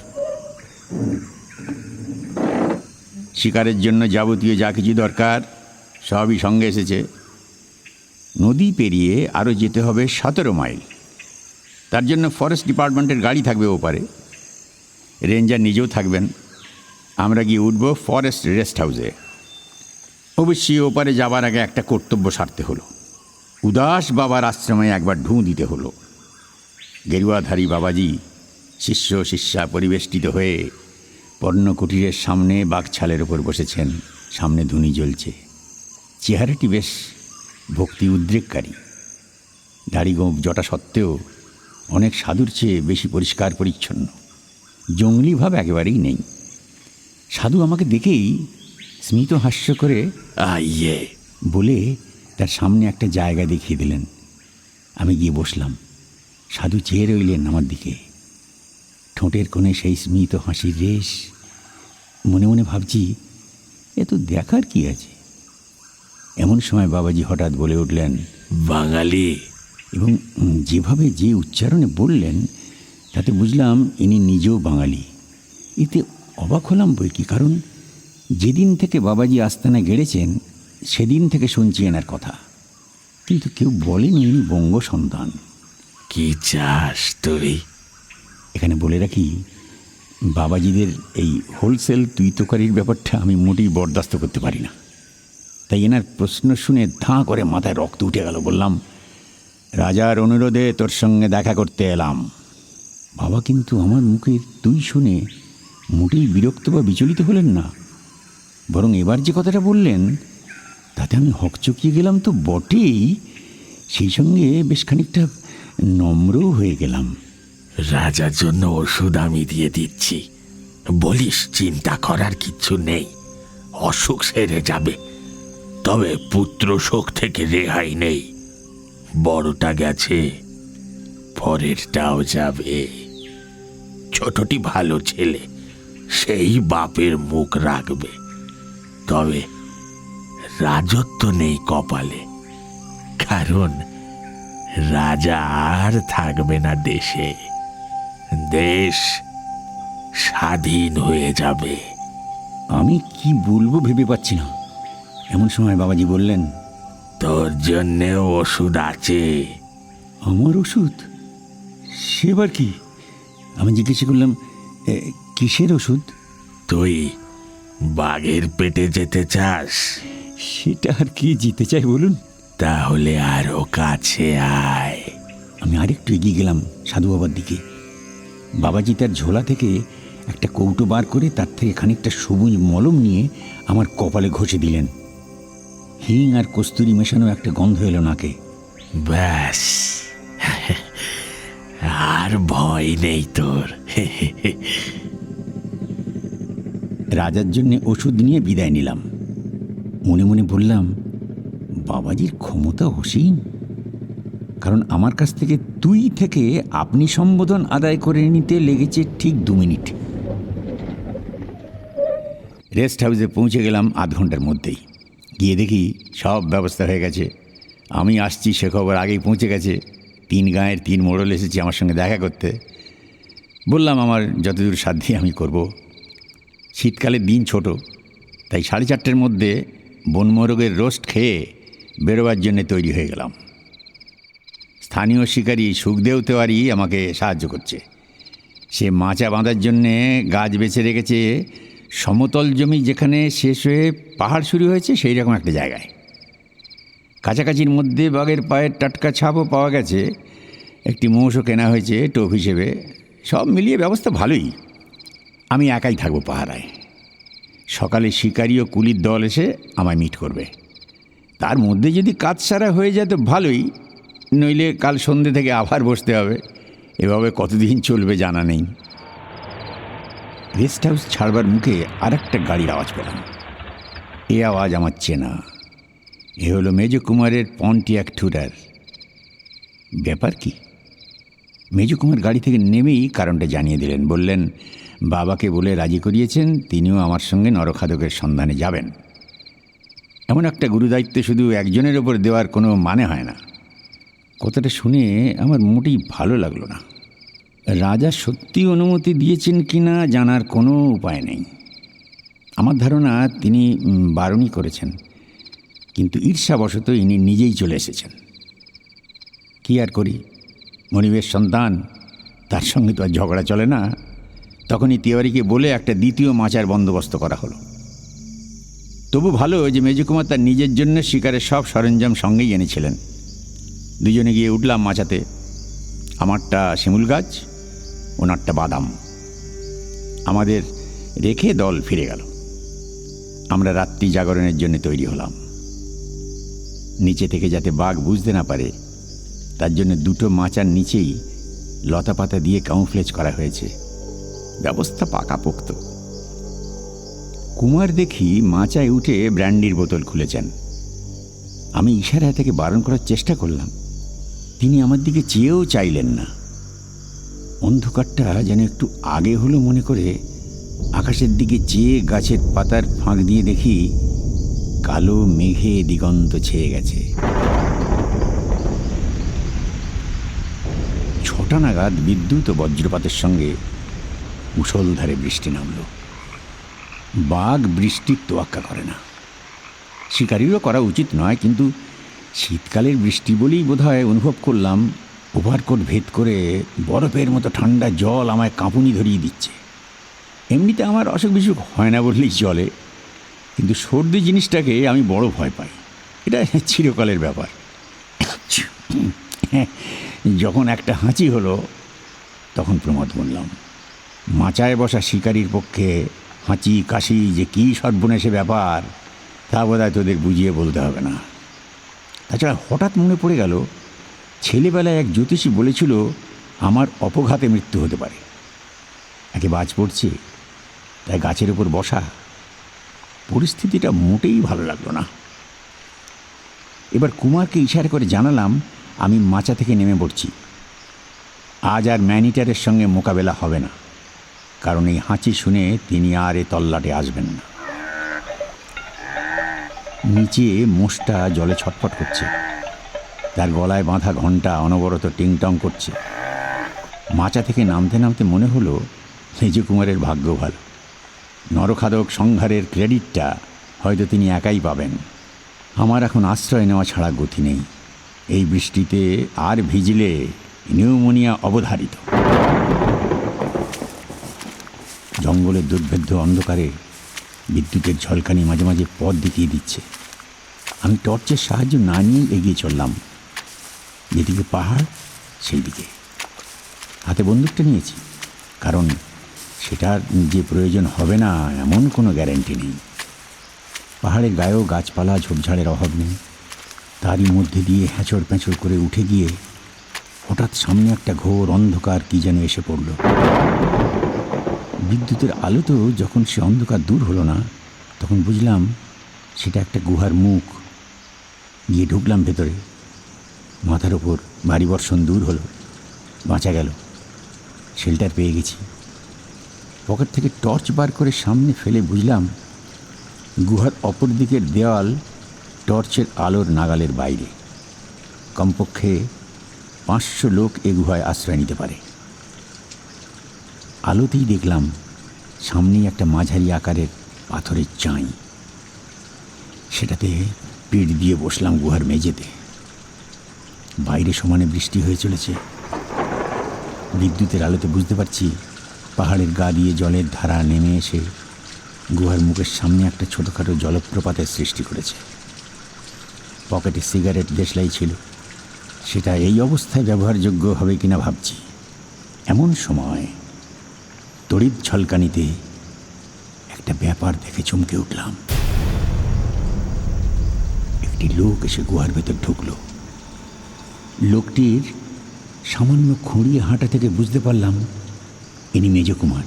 শিকারের জন্য যাবতীয় যা কিছু দরকার সবই সঙ্গে এসেছে। নদী পেরিয়ে আরও যেতে হবে 17 মাইল। তার জন্য ফরেস্ট ডিপার্টমেন্টের গাড়ি থাকবে ওপারে, রেঞ্জার নিজেও থাকবেন। আমরা গিয়ে উঠব ফরেস্ট রেস্ট হাউসে। অবশ্যই ওপারে যাবার আগে একটা কর্তব্য সারতে হলো। উদাস বাবার আশ্রমে একবার ঢুঁ দিতে হলো। গেরুয়াধারী বাবাজি শিষ্য শিষ্যা পরিবেষ্টিত হয়ে পর্ণকুটিরের সামনে বাঘছালের ওপর বসেছেন, সামনে ধুনি জ্বলছে। চেহারাটি বেশ ভক্তি উদ্রেককারী। দাড়ি গোঁফ জটা সত্ত্বেও অনেক সাধুর চেয়ে বেশি পরিষ্কার পরিচ্ছন্ন। জঙ্গলি ভাব একেবারেই নেই। সাধু আমাকে দেখেই স্মিত হাস্য করে আইয়ে বলে তার সামনে একটা জায়গা দেখিয়ে দিলেন। আমি গিয়ে বসলাম। সাধু চেয়ে রইলেন আমার দিকে। ঠোঁটের কোণে সেই স্মিত হাসির রেশ। মনে মনে ভাবছি, এ তো দেখার কি আছে। এমন সময় বাবাজি হঠাৎ বলে উঠলেন, বাঙালি। এবং যেভাবে যে উচ্চারণে বললেন তাতে বুঝলাম ইনি নিজেও বাঙালি। এতে অবাক হলাম বই কি, কারণ যেদিন থেকে বাবাজি আস্তানা গেড়েছেন সেদিন থেকে শুনছি এনার কথা, কিন্তু কেউ বলেনি ইনি বঙ্গ সন্তান। কি চাস তুই? এখানে বলে রাখি, বাবাজিদের এই হোলসেল তুই তোকারির ব্যাপারটা আমি মোটেই বরদাস্ত করতে পারি না। তাই এনার প্রশ্ন শুনে ধাঁ করে মাথায় রক্ত উঠে গেল। বললাম, রাজার অনুরোধে তোর সঙ্গে দেখা করতে এলাম। বাবা কিন্তু আমার মুখের তুই শুনে মোটেই বিরক্ত বা বিচলিত হলেন না, বরং এবার যে কথাটা বললেন তাতে আমি হকচকিয়ে গেলাম তো বটেই, সেই সঙ্গে বেশ খানিকটা নম্রও হয়ে গেলাম। রাজার জন্য ওষুধ আমি দিয়ে দিচ্ছি, বলিস চিন্তা করার কিচ্ছু নেই, অসুখ সেরে যাবে। তবে পুত্র শোক থেকে রেহাই নেই। বড়টা গেছে, পরেরটাও যাবে। ছোটটি ভালো ছেলে, সেই বাপের মুখ রাখবে। তবে রাজত্ব নেই কপালে, কারণ রাজা আর থাকবে না দেশে। দেশ স্বাধীন হয়ে যাবে। আমি কি বলবো ভেবে পাচ্ছি না। এমন সময় বাবাজি বললেন, তোর জন্যেও ওষুধ আছে। আমার ওষুধ? সেবার কি? আমি জিজ্ঞেস করলাম, কিসের ওষুধ? তুই বাঘের পেটে যেতে চাস? সেটা আর কি জিতে চাই বলুন? তাহলে আরো কাছে আয়। আমি আরেকটু এগিয়ে গেলাম সাধু বাবার দিকে। বাবাজি তার ঝোলা থেকে একটা কৌটো বার করে তার থেকে খানিকটা সবুজ মলম নিয়ে আমার কপালে ঘষে দিলেন। হিং আর কস্তুরি মেশানো একটা গন্ধ এলো নাকে। ব্যাস, আর ভয় নেই তোর। রাজার জন্য ওষুধ নিয়ে বিদায় নিলাম। মনে মনে বললাম, বাবাজির ক্ষমতা অসীম, কারণ আমার কাছ থেকে তুই থেকে আপনি সম্বোধন আদায় করে নিতে লেগেছে ঠিক 2 মিনিট। রেস্ট হাউসে পৌঁছে গেলাম আধ ঘন্টার মধ্যেই। গিয়ে দেখি সব ব্যবস্থা হয়ে গেছে। আমি আসছি সে খবর আগেই পৌঁছে গেছে। 3 গাঁয়ের 3 মোড়ল এসেছি আমার সঙ্গে দেখা করতে। বললাম আমার যতদূর সাধ্য আমি করব। শীতকালের দিন ছোট, তাই 4:30টার মধ্যে বনমোরগের রোস্ট খেয়ে বেরোবার জন্য তৈরি হয়ে গেলাম। স্থানীয় শিকারী সুখদেও তেওয়ারি আমাকে সাহায্য করছে। সে মাচা বাঁধার জন্যে গাছ বেছে রেখেছে সমতল জমি যেখানে শেষ হয়ে পাহাড় শুরু হয়েছে সেই রকম একটা জায়গায়। কাছাকাছির মধ্যে বাঘের পায়ের টাটকা ছাপও পাওয়া গেছে। একটি মোষও কেনা হয়েছে টোপ হিসেবে। সব মিলিয়ে ব্যবস্থা ভালোই। আমি একাই থাকবো পাহারায়। সকালে শিকারি ও কুলির দল এসে আমায় মিট করবে। তার মধ্যে যদি কাজ সারা হয়ে যায় তো ভালোই, নইলে কাল সন্ধ্যে থেকে আবার বসতে হবে। এভাবে কতদিন চলবে জানা নেই। রেস্ট হাউস ছাড়বার মুখে আর একটা গাড়ির আওয়াজ পেলাম। এ আওয়াজ আমার চেনা। এ হলো মেজো কুমারের পন্টিয়াক টুরার। ব্যাপার কি? মেজো কুমার গাড়ি থেকে নেমেই কারণটা জানিয়ে দিলেন। বললেন, বাবাকে বলে রাজি করিয়েছেন তিনিও আমার সঙ্গে নরখাদকের সন্ধানে যাবেন। এমন একটা গুরুদায়িত্ব শুধু একজনের ওপর দেওয়ার কোনো মানে হয় না। কথাটা শুনে আমার মোটেই ভালো লাগলো না। রাজা সত্যি অনুমতি দিয়েছেন কি না জানার কোনো উপায় নেই। আমার ধারণা তিনি বারণই করেছেন, কিন্তু ঈর্ষাবশত ইনি নিজেই চলে এসেছেন। কি আর করি, মনিবের সন্তান, তার সঙ্গে তো আর ঝগড়া চলে না। তখনই তেওয়ারিকে বলে একটা দ্বিতীয় মাচার বন্দোবস্ত করা হলো। তবু ভালো যে মেজো কুমার তার নিজের জন্য শিকারের সব সরঞ্জাম সঙ্গেই এনেছিলেন। দুজনে গিয়ে উঠলাম মাচাতে। আমারটা শিমুল গাছ, ওনারটা বাদাম। আমাদের রেখে দল ফিরে গেল। আমরা রাত্রি জাগরণের জন্য তৈরি হলাম। নিচে থেকে যাতে বাঘ বুঝতে না পারে তার জন্য দুটো মাচার নিচেই লতাপাতা দিয়ে কাউফ্লেজ করা হয়েছে। ব্যবস্থা পাকাপোক্ত। কুমার দেখি মাচায় উঠে ব্র্যান্ডির বোতল খুলেছেন। আমি ইশারা থেকে বারণ করার চেষ্টা করলাম, তিনি আমার দিকে চেয়েও চাইলেন না। অন্ধকারটা যেন একটু আগে হলো মনে করে আকাশের দিকে চেয়ে গাছের পাতার ফাঁক দিয়ে দেখি কালো মেঘে দিগন্ত ছেয়ে গেছে। 6টা নাগাদ বিদ্যুৎ ও বজ্রপাতের সঙ্গে মুষলধারে বৃষ্টি নামল। বাঘ বৃষ্টির তোয়াক্কা করে না, শিকারিরও করা উচিত নয়, কিন্তু শীতকালের বৃষ্টি বলেই বোধহয় অনুভব করলাম ওভারকোট ভেদ করে বরফের মতো ঠান্ডা জল আমায় কাঁপুনি ধরিয়ে দিচ্ছে। এমনিতে আমার অসুখ বিসুখ হয় না বললেই চলে, কিন্তু সর্দি জিনিসটাকে আমি বড় ভয় পাই। এটা চিরকালের ব্যাপার। যখন একটা হাঁচি হলো তখন প্রমাদ বললাম। মাচায় বসা শিকারির পক্ষে হাঁচি কাশি যে কী সর্বনেশে ব্যাপার তা বোধহয় তোদের বুঝিয়ে বলতে হবে না। তাছাড়া হঠাৎ মনে পড়ে গেল ছেলেবেলায় এক জ্যোতিষী বলেছিল আমার অপঘাতে মৃত্যু হতে পারে। একে বাজ পড়ছে, তাই গাছের উপর বসা। পরিস্থিতিটা মোটেই ভালো লাগলো না। এবার কুমারকে ইশারা করে জানালাম আমি মাচা থেকে নেমে পড়ছি। আজ আর ম্যানিটারের সঙ্গে মোকাবেলা হবে না, কারণ এই হাঁচি শুনে তিনি আর এ তল্লাটে আসবেন না। নিচে মোষটা জলে ছটফট করছে, তার গলায় বাঁধা ঘণ্টা অনবরত টিংটং করছে। মাচা থেকে নামতে নামতে মনে হলো মেজ কুমারের ভাগ্য ভালো। নরখাদক সংহারের ক্রেডিটটা হয়তো তিনি একাই পাবেন। আমার এখন আশ্রয় নেওয়া ছাড়া গতি নেই। এই বৃষ্টিতে আর ভিজলে নিউমোনিয়া অবধারিত। জঙ্গলের দুর্ভেদ্য অন্ধকারে বিদ্যুতের ঝলকানি মাঝে মাঝে পথ দেখিয়ে দিচ্ছে। আমি টর্চের সাহায্য না নিয়েই এগিয়ে চললাম। যেদিকে পাহাড় সেই দিকে। হাতে বন্দুকটা নিয়েছি, কারণ সেটার যে প্রয়োজন হবে না এমন কোনো গ্যারান্টি নেই। পাহাড়ের গায়েও গাছপালা ঝোপঝাড়ের অভাব নেই। তারই মধ্যে দিয়ে হ্যাঁচড় প্যাঁচড় করে উঠে গিয়ে হঠাৎ সামনে একটা ঘোর অন্ধকার কী যেন এসে পড়ল। বিদ্যুতের আলোতেও যখন সে অন্ধকার দূর হলো না, তখন বুঝলাম সেটা একটা গুহার মুখ। গিয়ে ঢুকলাম ভেতরে। মাথার ওপর ভারী বর্ষণ দূর হলো, বাঁচা গেল। শেল্টার পেয়ে গেছি। পকেট থেকে টর্চ বার করে সামনে ফেলে বুঝলাম গুহার অপর দিকের দেওয়াল টর্চের আলোর নাগালের বাইরে। কমপক্ষে 500 লোক এ গুহায় আশ্রয় নিতে পারে। আলোতেই দেখলাম সামনেই একটা মাঝারি আকারের পাথরের চাঁই। সেটাতে পিঠ দিয়ে বসলাম গুহার মেঝেতে। বাইরে সমানে বৃষ্টি হয়ে চলেছে। বিদ্যুতের আলোতে বুঝতে পারছি পাহাড়ের গা দিয়ে জলের ধারা নেমে এসে গুহার মুখের সামনে একটা ছোটোখাটো জলপ্রপাতের সৃষ্টি করেছে। পকেটে সিগারেট দেশলাই ছিল, সেটা এই অবস্থায় ব্যবহারযোগ্য হবে কিনা ভাবছি। এমন সময় তড়িৎ ঝলকানিতে একটা ব্যাপার দেখে চমকে উঠলাম। একটি লোক এসে গুহার ভেতর ঢুকল। লোকটির সামান্য খুঁড়িয়ে হাঁটা থেকে বুঝতে পারলাম ইনি মেজ কুমার।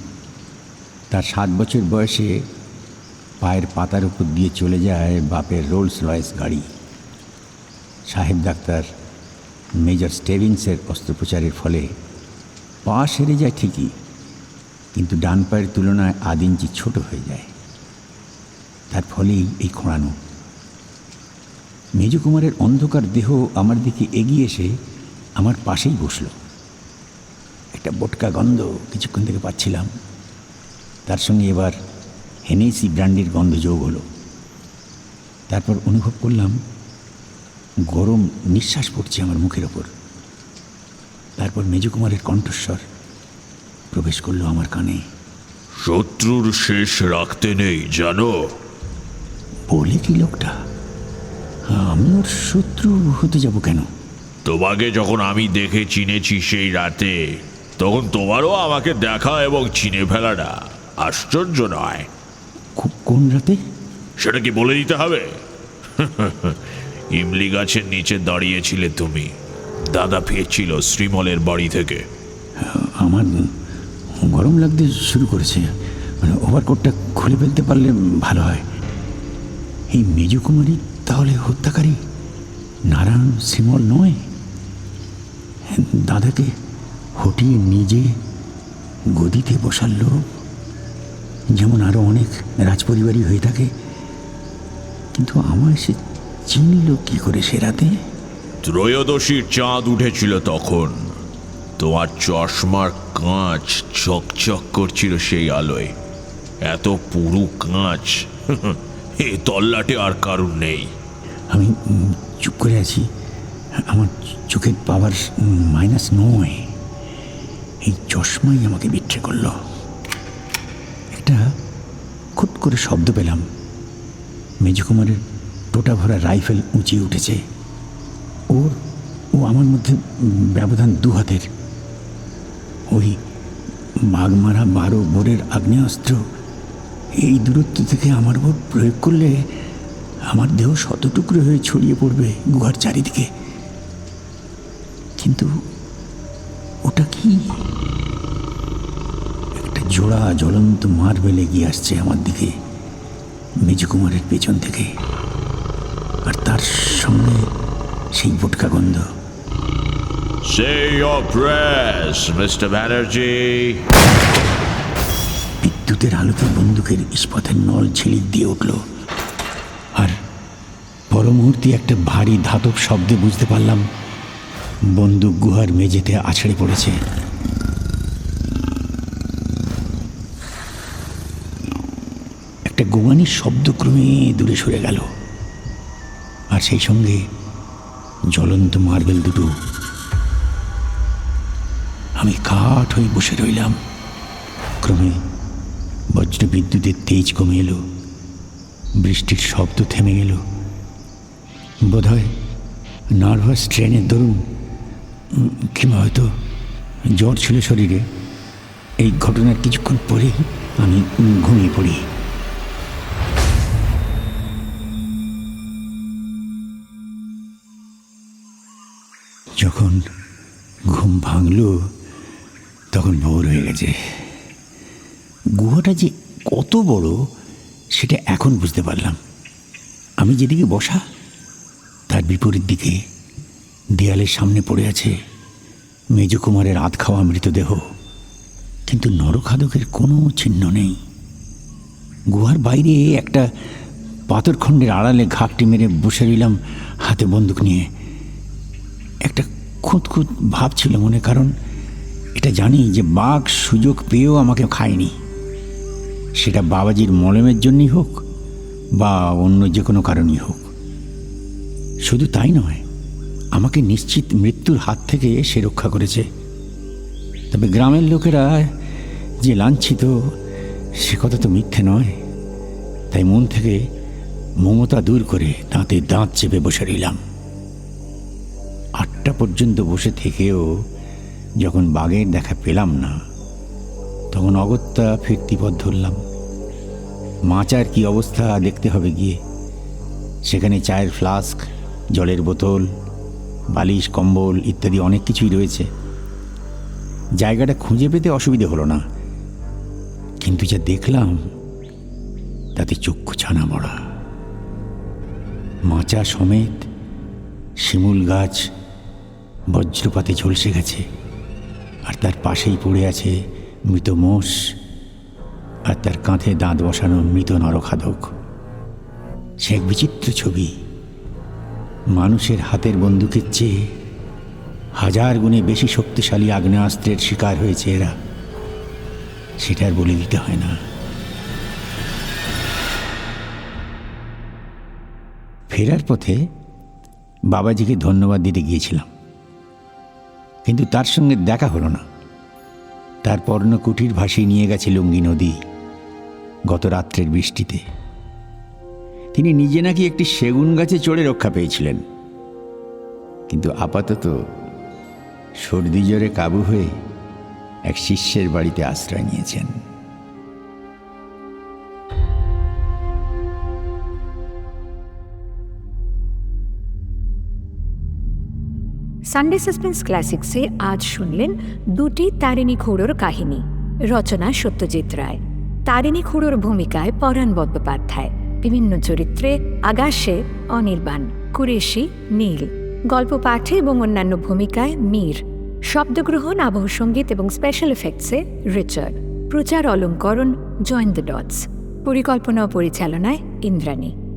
তার 7 বছর বয়সে পায়ের পাতার উপর দিয়ে চলে যায় বাপের রোলস রয়েস গাড়ি। সাহেব ডাক্তার মেজর স্টেভিন্সের অস্ত্রোপচারের ফলে পা সেরে যায় ঠিকই, কিন্তু ডান পায়ের তুলনায় 1 ইঞ্চি ছোট হয়ে যায়। তার ফলেই এই খোঁড়ানো। মেজ কুমারের অন্ধকার দেহ আমার দিকে এগিয়ে এসে আমার পাশেই বসল। একটা বোটকা গন্ধ কিছুক্ষণ থেকে পাচ্ছিলাম। তার সঙ্গে এবার হেনেসি ব্র্যান্ডির গন্ধ যোগ হলো। তারপর অনুভব করলাম গরম নিঃশ্বাস পড়ছে আমার মুখের ওপর। তারপর মেজ কুমারের কণ্ঠস্বর প্রবেশ করলো আমার কানে। শত্রুর শেষ রাখতে নেই জানো। বলে কি লোকটা? আমি ওর শত্রু হতে যাব কেন? তোমাকে যখন আমি দেখে চিনেছি সেই রাতে, তখন তোমারও আমাকে দেখা এবং চিনে ফেলাটা আশ্চর্য নয়। কোন রাতে? সেটা কি বলে দিতে হবে? ইমলি গাছের নিচে দাঁড়িয়েছিলে তুমি, দাদা ফিরছিল শ্রীমলের বাড়ি থেকে। আমার গরম লাগতে শুরু করেছে, মানে ওভারকোটটা খুলে ফেলতে পারলে ভালো হয়। এই মেজকুমারী তাহলে হত্যাকারী, নারায়ণ শ্রীমল নয়? দাদাকে হটিয়ে নিজে গদিতে বসার লোক, যেমন আরও অনেক রাজপরিবারই হয়ে থাকে। কিন্তু আমার সে চিনল কি করে সে রাতে? ত্রয়োদশীর চাঁদ উঠেছিল তখন, তোমার চশমার কাঁচ চকচক করছিল সেই আলোয়। এত পুরু কাঁচ, এ তল্লাটে আর কারণ নেই। আমি চুপ করে আছি। আমার চোখের পাওয়ার মাইনাস নয়, এই চশমাই আমাকে বিট্রে করল। একটা খুট করে শব্দ পেলাম। মেজকুমারের টোটা ভরা রাইফেল উঁচিয়ে উঠেছে। ও আমার মধ্যে ব্যবধান 2 হাতের। ওই বাঘমারা 12 বোরের আগ্নেয়াস্ত্র এই দূরত্ব থেকে আমার উপর প্রয়োগ করলে আমার দেহ শতটুকরো হয়ে ছড়িয়ে পড়বে গুহার চারিদিকে। কিন্তু ওটা কি? একটা জোড়া জ্বলন্ত মার্বেল এগিয়ে আসছে আমার দিকে মেজকুমারের পেছন থেকে, আর তার সঙ্গে সেই বোটকা গন্ধ। Say your prayers, Mr. Banerjee. বিদ্যুতের আলোকে বন্দুকের ইস্পাতের নল ছিলিক দিয়ে উঠল, আর পর মুহূর্তে একটা ভারী ধাতব শব্দে বুঝতে পারলাম বন্দুক গুহার মেঝেতে আছড়ে পড়েছে। একটা গোয়ানির শব্দ ক্রমে দূরে সরে গেল, আর সেই সঙ্গে জ্বলন্ত মার্বেল দুটো। আমি কাঠ হয়ে বসে রইলাম। ক্রমে বজ্র বিদ্যুতের তেজ কমে এলো, বৃষ্টির শব্দ থেমে গেল। বোধহয় নার্ভাস ট্রেনের দরুন, কিংবা হয়তো জ্বর ছিল শরীরে। এই ঘটনার কিছুক্ষণ পরেই আমি ঘুমিয়ে পড়ি। যখন ঘুম ভাঙল তখন ভোর হয়ে গেছে। গুহাটা যে কত বড় সেটা এখন বুঝতে পারলাম। আমি যেদিকে বসা তার বিপরীত দিকে দেয়ালের সামনে পড়ে আছে মেজকুমারের আধ খাওয়া মৃতদেহ, কিন্তু নরখাদকের কোনো চিহ্ন নেই। গুহার বাইরে একটা পাথরখণ্ডের আড়ালে ঘাপটি মেরে বসে রইলাম হাতে বন্দুক নিয়ে। একটা খুঁতখুঁত ভাব ছিল মনে, কারণ এটা জানি যে বাঘ সুযোগ পেয়েও আমাকে খায়নি, সেটা বাবাজির মলমের জন্যই হোক বা অন্য যে কোনো কারণই হোক। শুধু তাই নয়, আমাকে নিশ্চিত মৃত্যুর হাত থেকে সে রক্ষা করেছে। তবে গ্রামের লোকেরা যে লাঞ্ছিত সে কথা তো মিথ্যে নয়। তাই মন থেকে মমতা দূর করে দাঁতে দাঁত চেপে বসে রইলাম। 8টা পর্যন্ত বসে থেকেও যখন বাঘের দেখা পেলাম না, তখন অগত্যা ফিরতি পথ ধরলাম। মাচার কি অবস্থা দেখতে হবে গিয়ে। সেখানে চায়ের ফ্লাস্ক, জলের বোতল, বালিশ, কম্বল ইত্যাদি অনেক কিছুই রয়েছে। জায়গাটা খুঁজে পেতে অসুবিধে হলো না, কিন্তু যা দেখলাম তাতে চক্ষু ছানা মরা। মাচা সমেত শিমুল গাছ বজ্রপাতে ঝলসে গেছে, আর তার পাশেই পড়ে আছে মৃত মোষ, আর তার কাঁধে দাঁত বসানো মৃত নরখাদক। সে এক বিচিত্র ছবি। মানুষের হাতের বন্দুকের চেয়ে 1000 গুণে বেশি শক্তিশালী আগ্নেয়াস্ত্রের শিকার হয়েছে এরা, সেটা আর বলে দিতে হয় না। ফেরার পথে বাবাজিকে ধন্যবাদ দিতে গিয়েছিলাম, কিন্তু তার সঙ্গে দেখা হলো না। তার পর্ণকুটির ভাসিয়ে নিয়ে গেছে লুঙ্গি নদী গত রাত্রের বৃষ্টিতে। তিনি নিজে নাকি একটি সেগুন গাছে চড়ে রক্ষা পেয়েছিলেন, কিন্তু আপাতত সর্দি জ্বরে কাবু হয়ে এক শিষ্যের বাড়িতে আশ্রয় নিয়েছেন। সানডে সাসপেন্স ক্লাসিক্সে আজ শুনলেন দুটি তারিণী খুড়োর কাহিনী। রচনা সত্যজিৎ রায়। তারিণী খুড়োর ভূমিকায় পরাণ বন্দ্যোপাধ্যায়, বিভিন্ন চরিত্রে আগাশে অনির্বাণ, কুরেশি নীল, গল্প পাঠে এবং অন্যান্য ভূমিকায় মীর, শব্দগ্রহণ, আবহ সঙ্গীত এবং স্পেশাল এফেক্টসে রিচার্ড, প্রচার অলঙ্করণ জয়েন দ্য ডটস, পরিকল্পনা ও পরিচালনায় ইন্দ্রাণী।